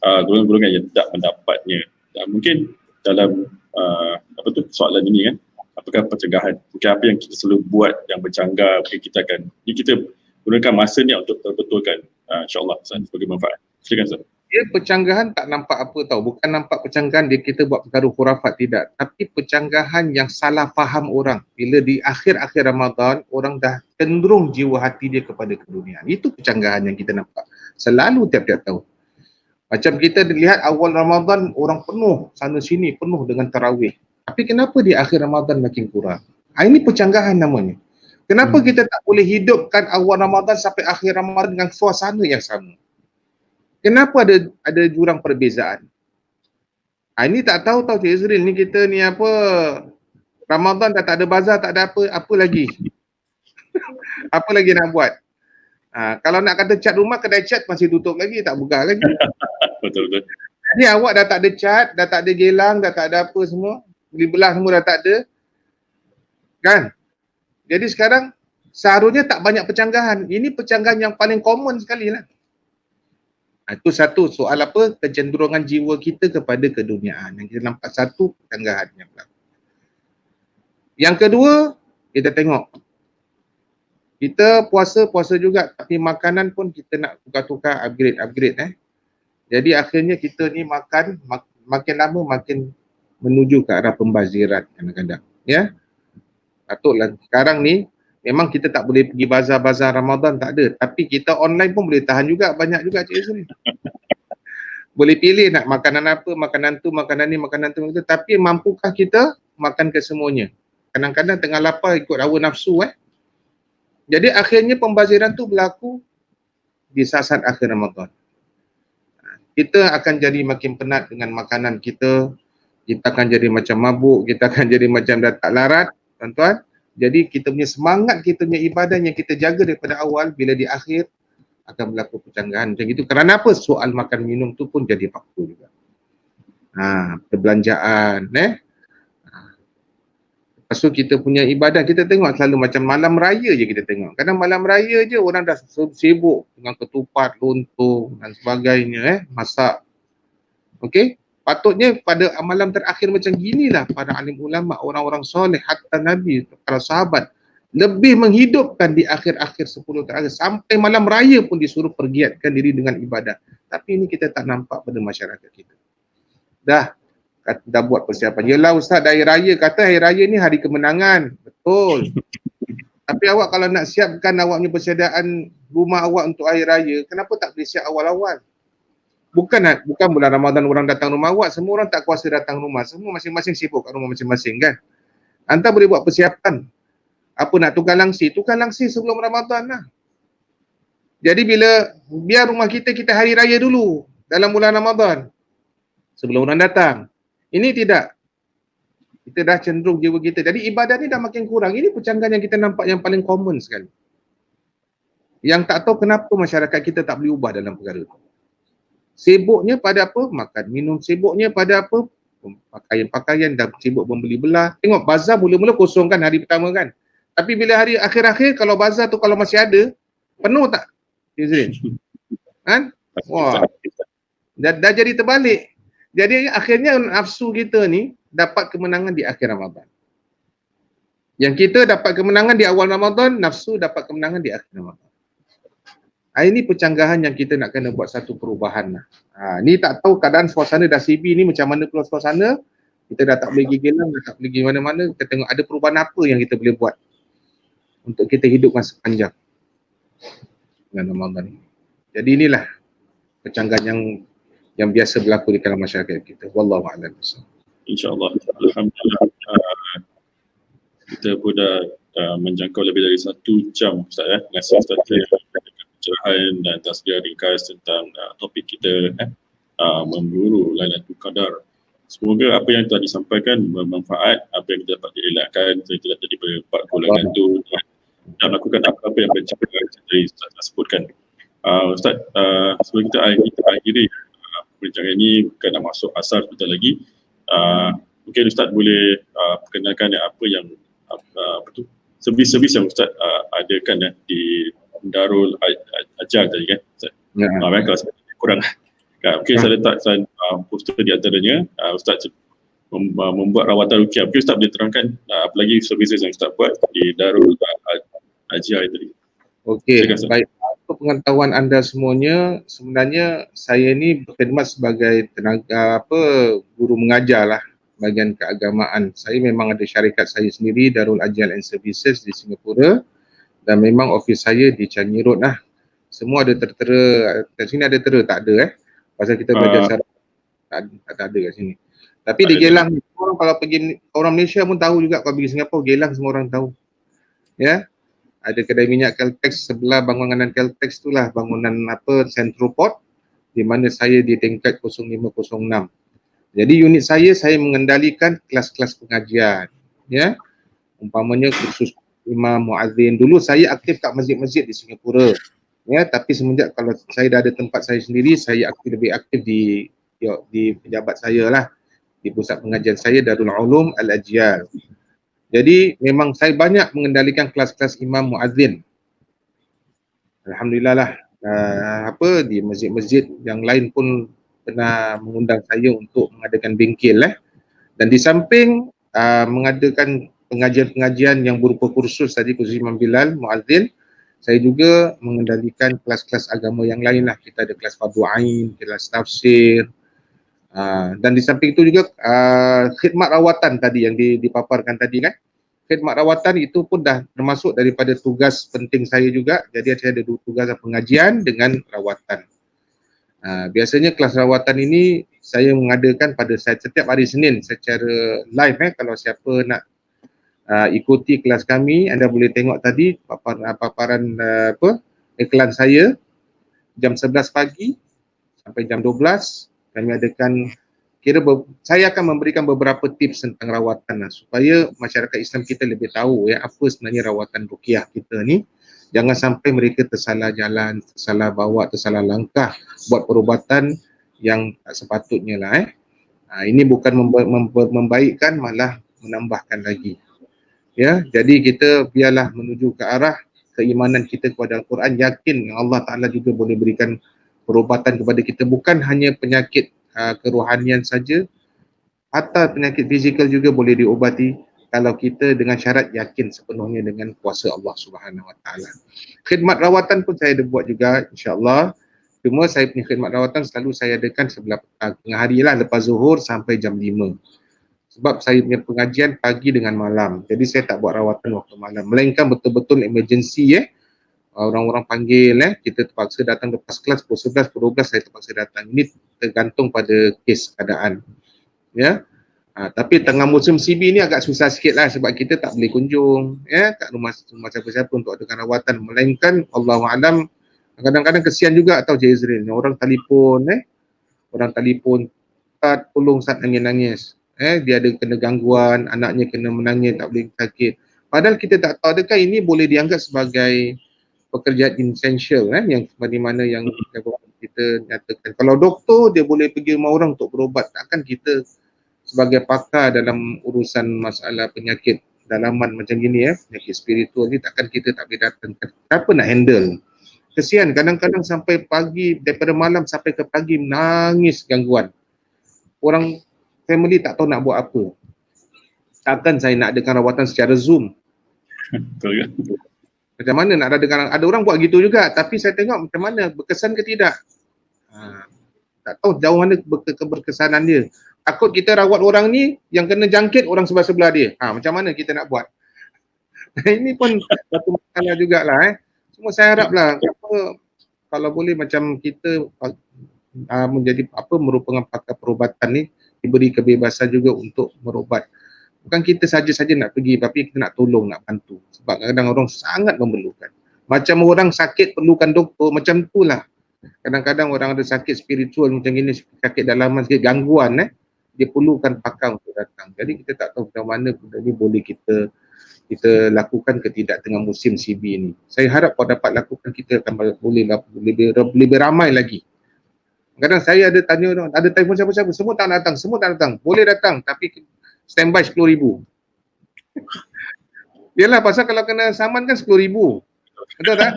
golongan-golongan yang tidak mendapatnya. Mungkin dalam soalan ini kan, apakah pencegahan? Mungkin apa yang kita selalu buat yang bercanggah, mungkin kita gunakan masa ni untuk terbetulkan, insyaAllah Ustaz, sebagai manfaat. Silakan Ustaz. Dia pencanggahan tak nampak apa tahu. Bukan nampak pencanggahan dia kita buat perkara khurafat, tidak. Tapi pencanggahan yang salah faham orang. Bila di akhir-akhir Ramadan, orang dah cenderung jiwa hati dia kepada keduniaan. Itu pencanggahan yang kita nampak. Selalu tiap-tiap tahun. Macam kita lihat awal Ramadan, orang penuh sana sini, penuh dengan tarawih. Tapi kenapa di akhir Ramadan makin kurang? Ini pencanggahan namanya. Kenapa kita tak boleh hidupkan awal Ramadan sampai akhir Ramadan dengan suasana yang sama? Kenapa ada jurang perbezaan? Ini tak tahu Cik Izril, ni kita ni Ramadan dah tak ada bazar, tak ada apa lagi? Apa lagi nak buat? Kalau nak kata cat rumah, kedai cat masih tutup lagi, tak buka lagi. Betul. Jadi awak dah tak ada cat, dah tak ada gelang, dah tak ada apa semua. Beli belah semua dah tak ada. Kan? Jadi sekarang seharusnya tak banyak percanggahan. Ini percanggahan yang paling common sekali lah. Itu satu soal apa? Kecenderungan jiwa kita kepada keduniaan. Yang kita nampak satu percanggahan yang berlaku. Yang kedua, kita tengok. Kita puasa juga tapi makanan pun kita nak tukar-tukar, upgrade. Jadi akhirnya kita ni makan makin lama makin menuju ke arah pembaziran kadang-kadang. Ya. Patutlah sekarang ni memang kita tak boleh pergi bazar-bazar Ramadan, tak ada. Tapi kita online pun boleh tahan juga, banyak juga Cik Yusri. Boleh pilih nak makanan apa, makanan tu, makanan ni, makanan tu. Tapi mampukah kita makan kesemuanya? Kadang-kadang tengah lapar ikut hawa nafsu. Jadi akhirnya pembaziran tu berlaku di saat-saat akhir Ramadan. Kita akan jadi makin penat dengan makanan kita. Kita akan jadi macam mabuk, kita akan jadi macam dah tak larat, tuan-tuan. Jadi kita punya semangat, kita punya ibadah yang kita jaga daripada awal, bila di akhir akan berlaku percanggahan macam itu. Kerana apa? Soal makan minum tu pun jadi faktor juga. Perbelanjaan, Lepas tu kita punya ibadah, kita tengok selalu macam malam raya je kita tengok. Kadang malam raya je orang dah sibuk dengan ketupat, lontong dan sebagainya, masak. Okey? Patutnya pada malam terakhir macam ginilah para alim ulama, orang-orang soleh, hatta Nabi, para sahabat lebih menghidupkan di akhir-akhir 10 terakhir sampai malam raya pun disuruh pergiatkan diri dengan ibadah. Tapi ini kita tak nampak pada masyarakat kita. Dah buat persiapan. Yelah Ustaz, hari raya, kata hari raya ni hari kemenangan. Betul. Tapi awak kalau nak siapkan awak punya persediaan rumah awak untuk hari raya, kenapa tak boleh siap awal-awal? Bukan bulan Ramadan orang datang rumah awak, semua orang tak kuasa datang rumah. Semua masing-masing sibuk kat rumah masing-masing kan. Anda boleh buat persiapan. Apa nak tukar langsi sebelum Ramadan lah. Jadi biar rumah kita hari raya dulu dalam bulan Ramadan. Sebelum orang datang. Ini tidak. Kita dah cenderung jiwa kita. Jadi ibadah ni dah makin kurang. Ini percanggahan yang kita nampak yang paling common sekali. Yang tak tahu kenapa masyarakat kita tak boleh ubah dalam perkara itu. Sibuknya pada apa? Makan, minum. Sibuknya pada apa? Pakaian-pakaian, dah sibuk membeli belah. Tengok bazar mula-mula kosong kan hari pertama kan. Tapi bila hari akhir-akhir, kalau bazar tu kalau masih ada, penuh tak? Izrin? Kan? Wah. Dah jadi terbalik. Jadi akhirnya nafsu kita ni dapat kemenangan di akhir Ramadan. Yang kita dapat kemenangan di awal Ramadan, nafsu dapat kemenangan di akhir Ramadan. Ini percanggahan yang kita nak kena buat satu perubahan lah. Ni tak tahu keadaan suasana dah CB ni macam mana keluar suasana. Kita dah tak boleh gigi gelang, dah tak boleh pergi mana-mana. Kita tengok ada perubahan apa yang kita boleh buat untuk kita hidup masa panjang dengan Ramadan ni. Jadi inilah percanggahan yang biasa berlaku di kalangan masyarakat kita. Wallahu a'lam. InsyaAllah. Alhamdulillah. Kita pun dah menjangkau lebih dari 1 jam Ustaz ya. Terima kasih Ustaz pencerahan dan tazkirah ringkas tentang topik kita memburu Lailatul Qadar. Semoga apa yang telah disampaikan bermanfaat, apa yang kita dapat dielakkan, kita dapat jadi berempat golongan itu dan melakukan apa-apa yang pencapaian dari Ustaz sebutkan. Ustaz, sebelum kita akhiri perbincangan ini, bukan nak masuk asar sebentar lagi. Mungkin Ustaz boleh perkenalkan apa yang servis-servis yang Ustaz adakan di Darul Ajal tadi kan Ustaz. Kalau kurang mungkin saya letak poster di antaranya. Ustaz membuat rawatan ruqyah. Mungkin Ustaz boleh terangkan apa lagi servis yang Ustaz buat di Darul Ajal tadi. Okey, baik. Untuk pengetahuan anda semuanya, sebenarnya saya ni berkhidmat sebagai tenaga guru mengajar lah, bahagian keagamaan. Saya memang ada syarikat saya sendiri, Darul Ajal and Services di Singapura, dan memang office saya di Changi Road lah. Semua ada tertera, kat sini ada tertera, tak ada pasal kita belajar syarikat, tak ada kat sini. Tapi di Geylang, orang kalau pergi, orang Malaysia pun tahu juga, kalau pergi Singapura, Geylang semua orang tahu. Ya. Ada kedai minyak Caltex sebelah bangunan Caltex itulah bangunan Centroport, di mana saya di tingkat 0506. Jadi unit saya mengendalikan kelas-kelas pengajian, ya. Umpamanya khusus imam muazzin. Dulu saya aktif kat masjid-masjid di Singapura, ya. Tapi semenjak kalau saya dah ada tempat saya sendiri, saya lebih aktif di di pejabat saya lah, di pusat pengajian saya Darul Ulum Al-Ajyal. Jadi memang saya banyak mengendalikan kelas-kelas imam muazzin. Alhamdulillah lah, di masjid-masjid yang lain pun pernah mengundang saya untuk mengadakan bengkel dan di samping mengadakan pengajian-pengajian yang berupa kursus tadi, kursus Imam Bilal muazzin, saya juga mengendalikan kelas-kelas agama yang lain lah. Kita ada kelas fardu ain, kelas tafsir, dan di samping itu juga khidmat rawatan tadi yang dipaparkan tadi kan. Khidmat rawatan itu pun dah termasuk daripada tugas penting saya juga. Jadi saya ada dua tugas, pengajian dengan rawatan. Biasanya kelas rawatan ini saya mengadakan pada setiap hari Senin secara live kalau siapa nak ikuti kelas kami, anda boleh tengok tadi paparan iklan saya jam 11 pagi sampai jam 12 kami adakan saya akan memberikan beberapa tips tentang rawatan supaya masyarakat Islam kita lebih tahu apa sebenarnya rawatan ruqyah kita ni. Jangan sampai mereka tersalah jalan, tersalah bawa, tersalah langkah buat perubatan yang tak sepatutnya lah. Ini bukan membaikkan, malah menambahkan lagi. Ya, jadi kita biarlah menuju ke arah keimanan kita kepada Al-Quran, yakin Allah Ta'ala juga boleh berikan perubatan kepada kita, bukan hanya penyakit kerohanian saja, atau penyakit fizikal juga boleh diobati kalau kita dengan syarat yakin sepenuhnya dengan kuasa Allah Subhanahu Wa Taala. Khidmat rawatan pun saya ada buat juga, insya-Allah. Cuma saya punya khidmat rawatan selalu saya adakan sebelah tengah hari lah, lepas zuhur sampai jam 5. Sebab saya punya pengajian pagi dengan malam. Jadi saya tak buat rawatan waktu malam. Melainkan betul-betul emergency orang-orang panggil kita terpaksa datang lepas kelas pukul 11, pukul 12 saya terpaksa datang. Ini tergantung pada kes keadaan. Ya. Tapi tengah musim CB ni agak susah sikit lah sebab kita tak boleh kunjung kat rumah siapa-siapa untuk adakan rawatan. Melainkan Allahu'alam, kadang-kadang kesian juga atau Jezreel. Orang telefon Ustaz tolong Ustaz nangis-nangis. Dia ada kena gangguan, anaknya kena menangis, tak boleh sakit. Padahal kita tak tahu adakah ini boleh dianggap sebagai pekerjaan essential yang seperti mana yang kita nyatakan. Kalau doktor dia boleh pergi rumah orang untuk berobat, takkan kita sebagai pakar dalam urusan masalah penyakit dalaman macam gini penyakit spiritual ni, takkan kita tak boleh datang. Apa nak handle? Kesian, kadang-kadang sampai pagi, daripada malam sampai ke pagi menangis gangguan. Orang family tak tahu nak buat apa. Takkan saya nak adakan rawatan secara Zoom. Betul kan? Macam mana nak adakan? Ada orang buat gitu juga, tapi saya tengok macam mana, berkesan ke tidak. Tak tahu jauh mana keberkesanan dia. Takut kita rawat orang ni, yang kena jangkit orang sebelah-sebelah dia. Macam mana kita nak buat? Ini pun satu masalah jugalah. Semua saya haraplah kalau boleh macam kita menjadi merupakan pakar perubatan ni, diberi kebebasan juga untuk merubat. Bukan kita saja-saja nak pergi, tapi kita nak tolong, nak bantu. Sebab kadang-kadang orang sangat memerlukan. Macam orang sakit perlukan doktor, macam itulah. Kadang-kadang orang ada sakit spiritual macam ini, sakit dalaman, sakit gangguan, dia perlukan pakar untuk datang. Jadi kita tak tahu macam mana benda ni boleh kita lakukan ke tidak tengah musim CB ni. Saya harap kalau dapat lakukan, kita akan boleh lebih ramai lagi. Kadang saya ada tanya orang, ada telefon siapa-siapa, semua tak datang. Boleh datang tapi standby 10,000. Yalah, pasal kalau kena saman kan 10,000. Betul tak?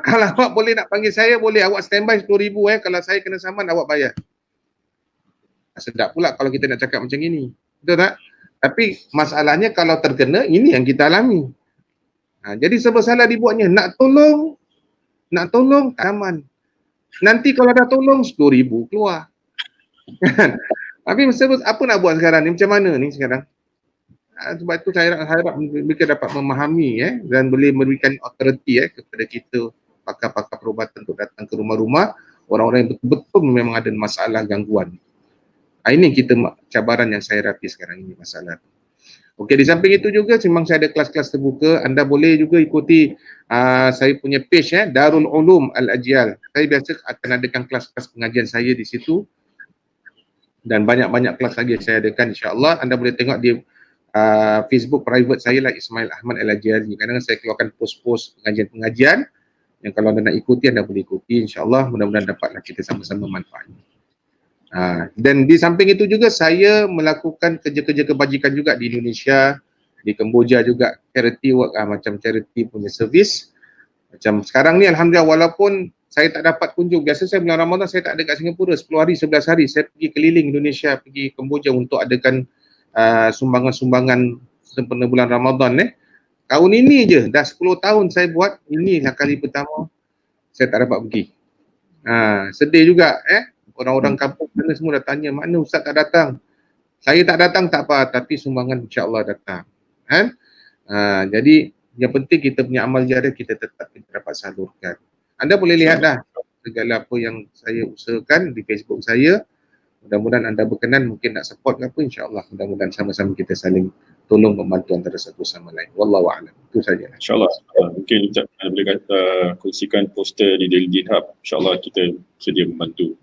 Kalau awak boleh nak panggil saya, boleh awak standby 10,000 kalau saya kena saman awak bayar. Sedap pula kalau kita nak cakap macam ini. Betul tak? Tapi masalahnya kalau terkena, ini yang kita alami. Jadi sebab salah dibuatnya, nak tolong tak aman. Nanti kalau dah tolong 10,000 keluar. Tapi apa nak buat sekarang ni? Macam mana ni sekarang? Sebab itu saya harap mereka dapat memahami dan boleh memberikan authority kepada kita pakar-pakar perubatan untuk datang ke rumah-rumah orang-orang yang betul-betul memang ada masalah gangguan. Ini cabaran yang saya hadapi sekarang ini, masalah. Okey, di samping itu juga memang saya ada kelas-kelas terbuka. Anda boleh juga ikuti saya punya page Darul Ulum Al-Ajyal. Saya biasa akan adakan kelas-kelas pengajian saya di situ. Dan banyak-banyak kelas lagi saya adakan, insya-Allah. Anda boleh tengok di Facebook private saya lah, Ismail Ahmad Al-Ajyali. Kadang-kadang saya keluarkan post-post pengajian-pengajian yang kalau anda nak ikuti, anda boleh ikuti, insya-Allah. Mudah-mudahan dapatlah kita sama-sama manfaat. Dan di samping itu juga saya melakukan kerja-kerja kebajikan juga di Indonesia, di Kemboja juga, charity work, macam charity punya servis. Macam sekarang ni Alhamdulillah, walaupun saya tak dapat kunjung, biasa saya bulan Ramadan saya tak ada kat Singapura, 10 hari, 11 hari saya pergi keliling Indonesia, pergi Kemboja untuk adakan sumbangan sempena bulan Ramadan. Tahun ini je, dah 10 tahun saya buat, inilah kali pertama saya tak dapat pergi. Sedih juga. Orang-orang kampung sana semua dah tanya, mana Ustaz tak datang? Saya tak datang tak apa, tapi sumbangan insya-Allah datang. Jadi yang penting kita punya amal jariah kita tetap kita dapat salurkan. Anda boleh lihat dah segala apa yang saya usahakan di Facebook saya. Mudah-mudahan anda berkenan, mungkin nak support ke apa, insya-Allah mudah-mudahan sama-sama kita saling tolong membantu antara satu sama lain. Wallahu a'lam. Itu saja. InsyaAllah. Mungkin Ustaz boleh kongsikan poster di Daily Deen Hub. InsyaAllah kita sedia membantu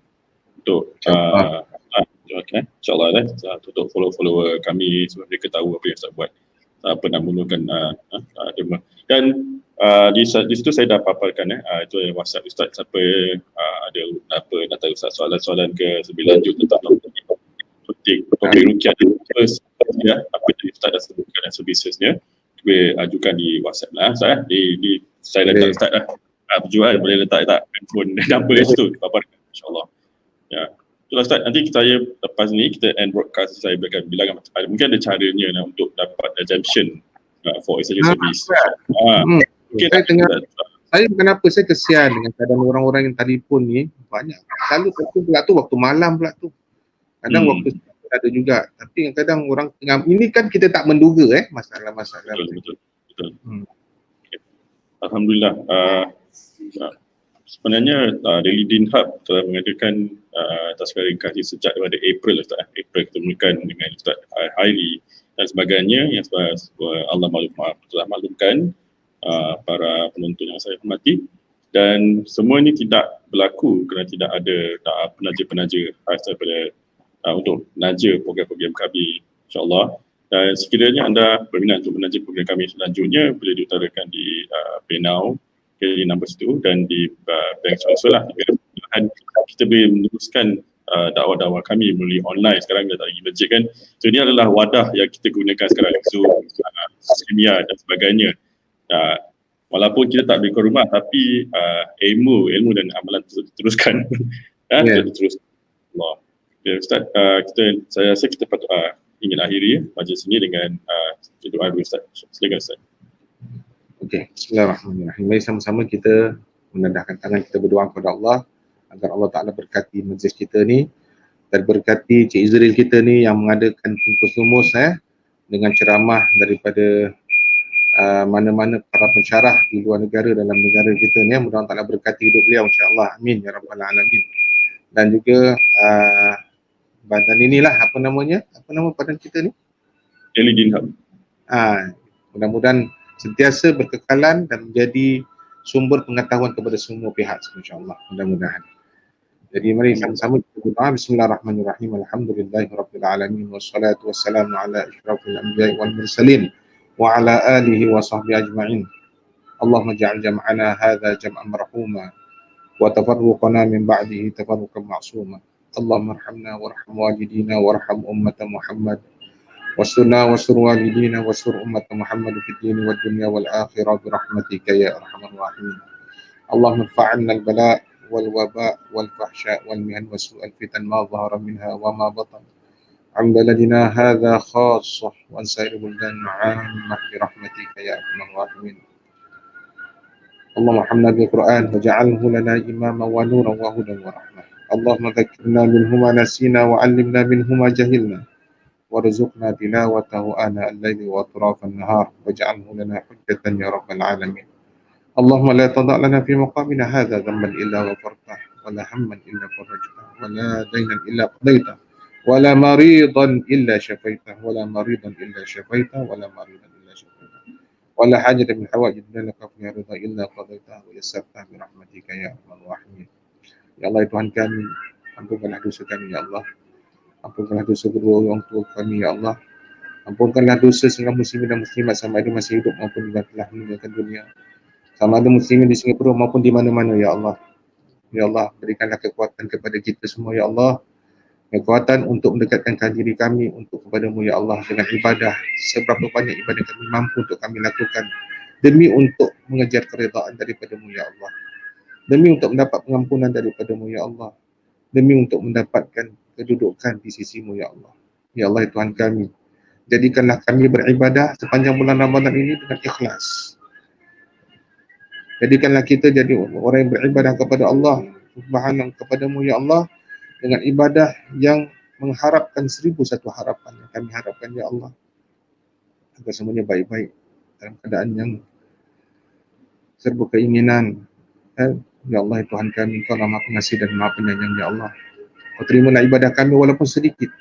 untuk okay. InsyaAllah untuk follower kami supaya mereka tahu apa yang Ustaz buat, apa nak menggunakan derma. Dan di situ saya dah paparkan itu WhatsApp Ustaz, siapa ada apa nak tahu Ustaz soalan-soalan ke lebih lanjut tentang topik rukyat apa yang Ustaz dah sebutkan dan servicesnya, boleh ajukan di WhatsApp lah Ustaz. Saya letak Ustaz dah berjual, boleh letak handphone number situ paparkan insyaAllah. Ya. Itulah Ustaz, nanti saya lepas ni kita end broadcast, saya berikan bilangan mungkin ada caranya untuk dapat exemption for essential service. Okay, saya kenapa saya kesian dengan keadaan orang-orang yang telefon ni, banyak selalu telefon pula tu waktu malam pula tu. Kadang waktu ada juga, tapi kadang orang tengah, ini kan kita tak menduga masalah-masalah. Betul. Okay. Alhamdulillah. Sebenarnya Daily Deen Hub telah mengadakan tazkirah ringkas sejak daripada April kita mulakan dengan Ustaz Hairi dan sebagainya yang Allah telah maklumkan para penonton yang saya hormati, dan semua ini tidak berlaku kerana tidak ada penaja-penaja khas daripada untuk menaja program-program kami, insyaAllah. Dan sekiranya anda berminat untuk menaja program kami selanjutnya, boleh diutarakan di PayNow di nombor situ dan di bank transfer lah. Kita boleh meneruskan dakwah-dakwah kami melalui online. Sekarang dah tak lagi masjid kan. So ini adalah wadah yang kita gunakan sekarang, Zoom, Streamia dan sebagainya. Walaupun kita tak beri ke rumah, tapi ilmu dan amalan teruskan. Terus. Allah. Ya, Ustaz, saya rasa kita patut ingin akhiri majlis ini dengan doa dulu Ustaz. Silakan Ustaz. Okey, bismillahirrahmanirrahim. Mari sama-sama kita menendahkan tangan, kita berdoa kepada Allah agar Allah Ta'ala berkati majlis kita ni dan berkati Cik Izril kita ni yang mengadakan Tungkus Lumus dengan ceramah daripada mana-mana para pensyarah di luar negara, dalam negara kita ni. Mudah-mudahan Ta'ala berkati hidup beliau, insya-Allah. Amin ya rabbal alamin. Dan juga badan inilah apa nama badan kita ni? Daily Deen Hub. Mudah-mudahan sentiasa berkekalan dan menjadi sumber pengetahuan kepada semua pihak, insya-Allah. Mudah-mudahan. Jadi mari sama-sama kita berdoa. Bismillahirrahmanirrahim. Alhamdulillahirabbil alamin wassalatu wassalamu ala asyrafil anbiya'i wal mursalin wa ala alihi wa sahbihi ajma'in. Allahumma ja'al jam'ana hadza jam'an marhuma wa tafarruqana min ba'dihi tafarruqan ma'suma. Allahumma arhamna warham walidina warham ummata Muhammad wasturna wastur walidina wastur ummata Muhammad fid din wad dunya wal akhirah bi rahmatika ya arhamar rahimin. Allahumma fa'alna al-bala' wal waba' wal fahsya' wal mihan wa su'al fitan ma dhahara minha wa ma batan an baladina hadha khassah wa an sa'ir buldan 'ammah bi rahmatika ya arhamar rahimin. Allahumma arhamna bil Qur'an waj'alhu lana imama wa nuran wa hudan wa rahmah. Allahumma dhakkirna minhu ma nasina wa 'allimna minhu ma jahilna warzuqna tilawatahu ana al-laili wa atrafan nahar waj'alhu lana hujjatan ya rabbal alamin. Allahumma la tada' lana fi maqamina hadha dhanban illa ghafartah wa la hamman illa farajtah wa la daynan illa qadaytah wa la maridan illa shafaitah wa la maridan illa shafaitah wa la maridan illa shafaitah wa la hajatan min hawaij dunya laka fiha ridha illa qadaytah wa yassartah bi rahmatika ya arhamar rahimin. Ya Allah, Tuhan kami, ampunkanlah dosa kami ya Allah. Ampunkanlah dosa kedua orang tua kami ya Allah. Ampunkanlah dosa segala muslimin dan muslimat sama ada masih hidup maupun telah meninggalkan dunia. Sama ada muslimin di Singapura maupun di mana-mana ya Allah. Ya Allah, berikanlah kekuatan kepada kita semua ya Allah kekuatan untuk mendekatkan diri kami untuk kepada-Mu ya Allah dengan ibadah seberapa banyak ibadah kami mampu untuk kami lakukan demi untuk mengejar keridaan daripada-Mu ya Allah, demi untuk mendapat pengampunan daripada-Mu ya Allah, demi untuk mendapatkan kedudukan di sisi-Mu ya Allah. Ya Allah, ya Tuhan kami, jadikanlah kami beribadah sepanjang bulan Ramadan ini dengan ikhlas. Jadikanlah kita jadi orang yang beribadah kepada Allah Subhanahu kepada-Mu ya Allah dengan ibadah yang mengharapkan 1001 harapan yang kami harapkan ya Allah, agar semuanya baik-baik dalam keadaan yang serba keinginan. Ya Allah, ya Tuhan kami, Kau Maha Pengasih dan Maha Penyayang ya Allah. Kau terimalah ibadah kami walaupun sedikit,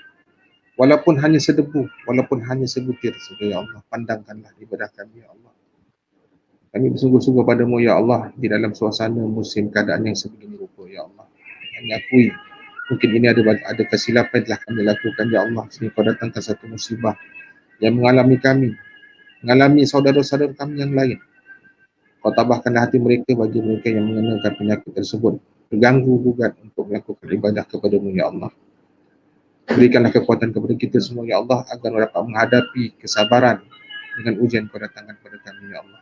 walaupun hanya sedebu, walaupun hanya sebutir saja ya Allah. Pandangkanlah ibadah kami ya Allah. Kami bersungguh-sungguh padamu ya Allah di dalam suasana musim keadaan yang sebegini rupa ya Allah. Kami akui mungkin ini ada kesilapan telah kami lakukan ya Allah, sehingga Kau datangkan satu musibah yang mengalami kami, mengalami saudara-saudara kami yang lain. Kau tabahkanlah hati mereka bagi mereka yang mengenakan penyakit tersebut, terganggu gugat untuk melakukan ibadah kepada-Mu ya Allah. Berikanlah kekuatan kepada kita semua ya Allah agar dapat menghadapi kesabaran dengan ujian Kau datangkan kepada kami ya Allah.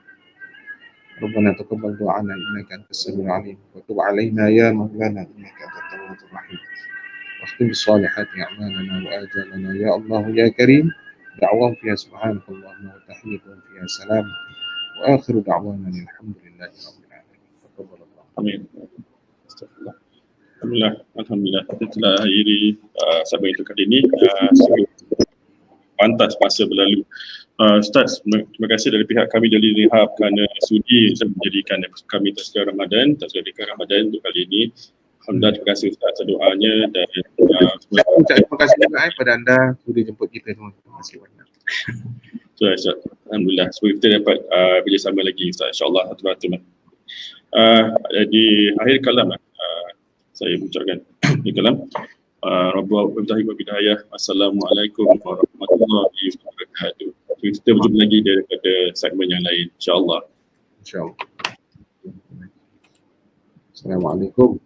Rabbana taqabbal du'ana innaka antas samiul alim wa tub 'alaina ya maulana innaka antat tawwabur rahim. واختم بالصالحات أعمالنا وآجالنا يا الله يا كريم. دعوهم فيها سبحانك اللهم وتحيتهم فيها سلام وآخر دعوانا الحمد لله رب العالمين. تقبل الله. Amin. Astagfirullah. Alhamdulillah. Kita telah akhiri sabang itu kali ini. Pantas masa berlalu. Ustaz, terima kasih dari pihak kami dari Rehab kerana sudi menjadikan kami Tazkirah Ramadan untuk kali ini. Alhamdulillah, terima kasih Ustaz atas doanya dan terima kasih juga kepada anda sudah jemput kita semua. Terima kasih banyak. Ustaz, Alhamdulillah, semoga kita dapat bekerjasama lagi Ustaz, insyaAllah atur-atur. Di akhir kalam saya ucapkan di kalam Rabbil Bidayah. Assalamualaikum warahmatullahi wabarakatuh. Kita berjumpa lagi daripada segmen yang lain, insyaAllah. InsyaAllah. Assalamualaikum.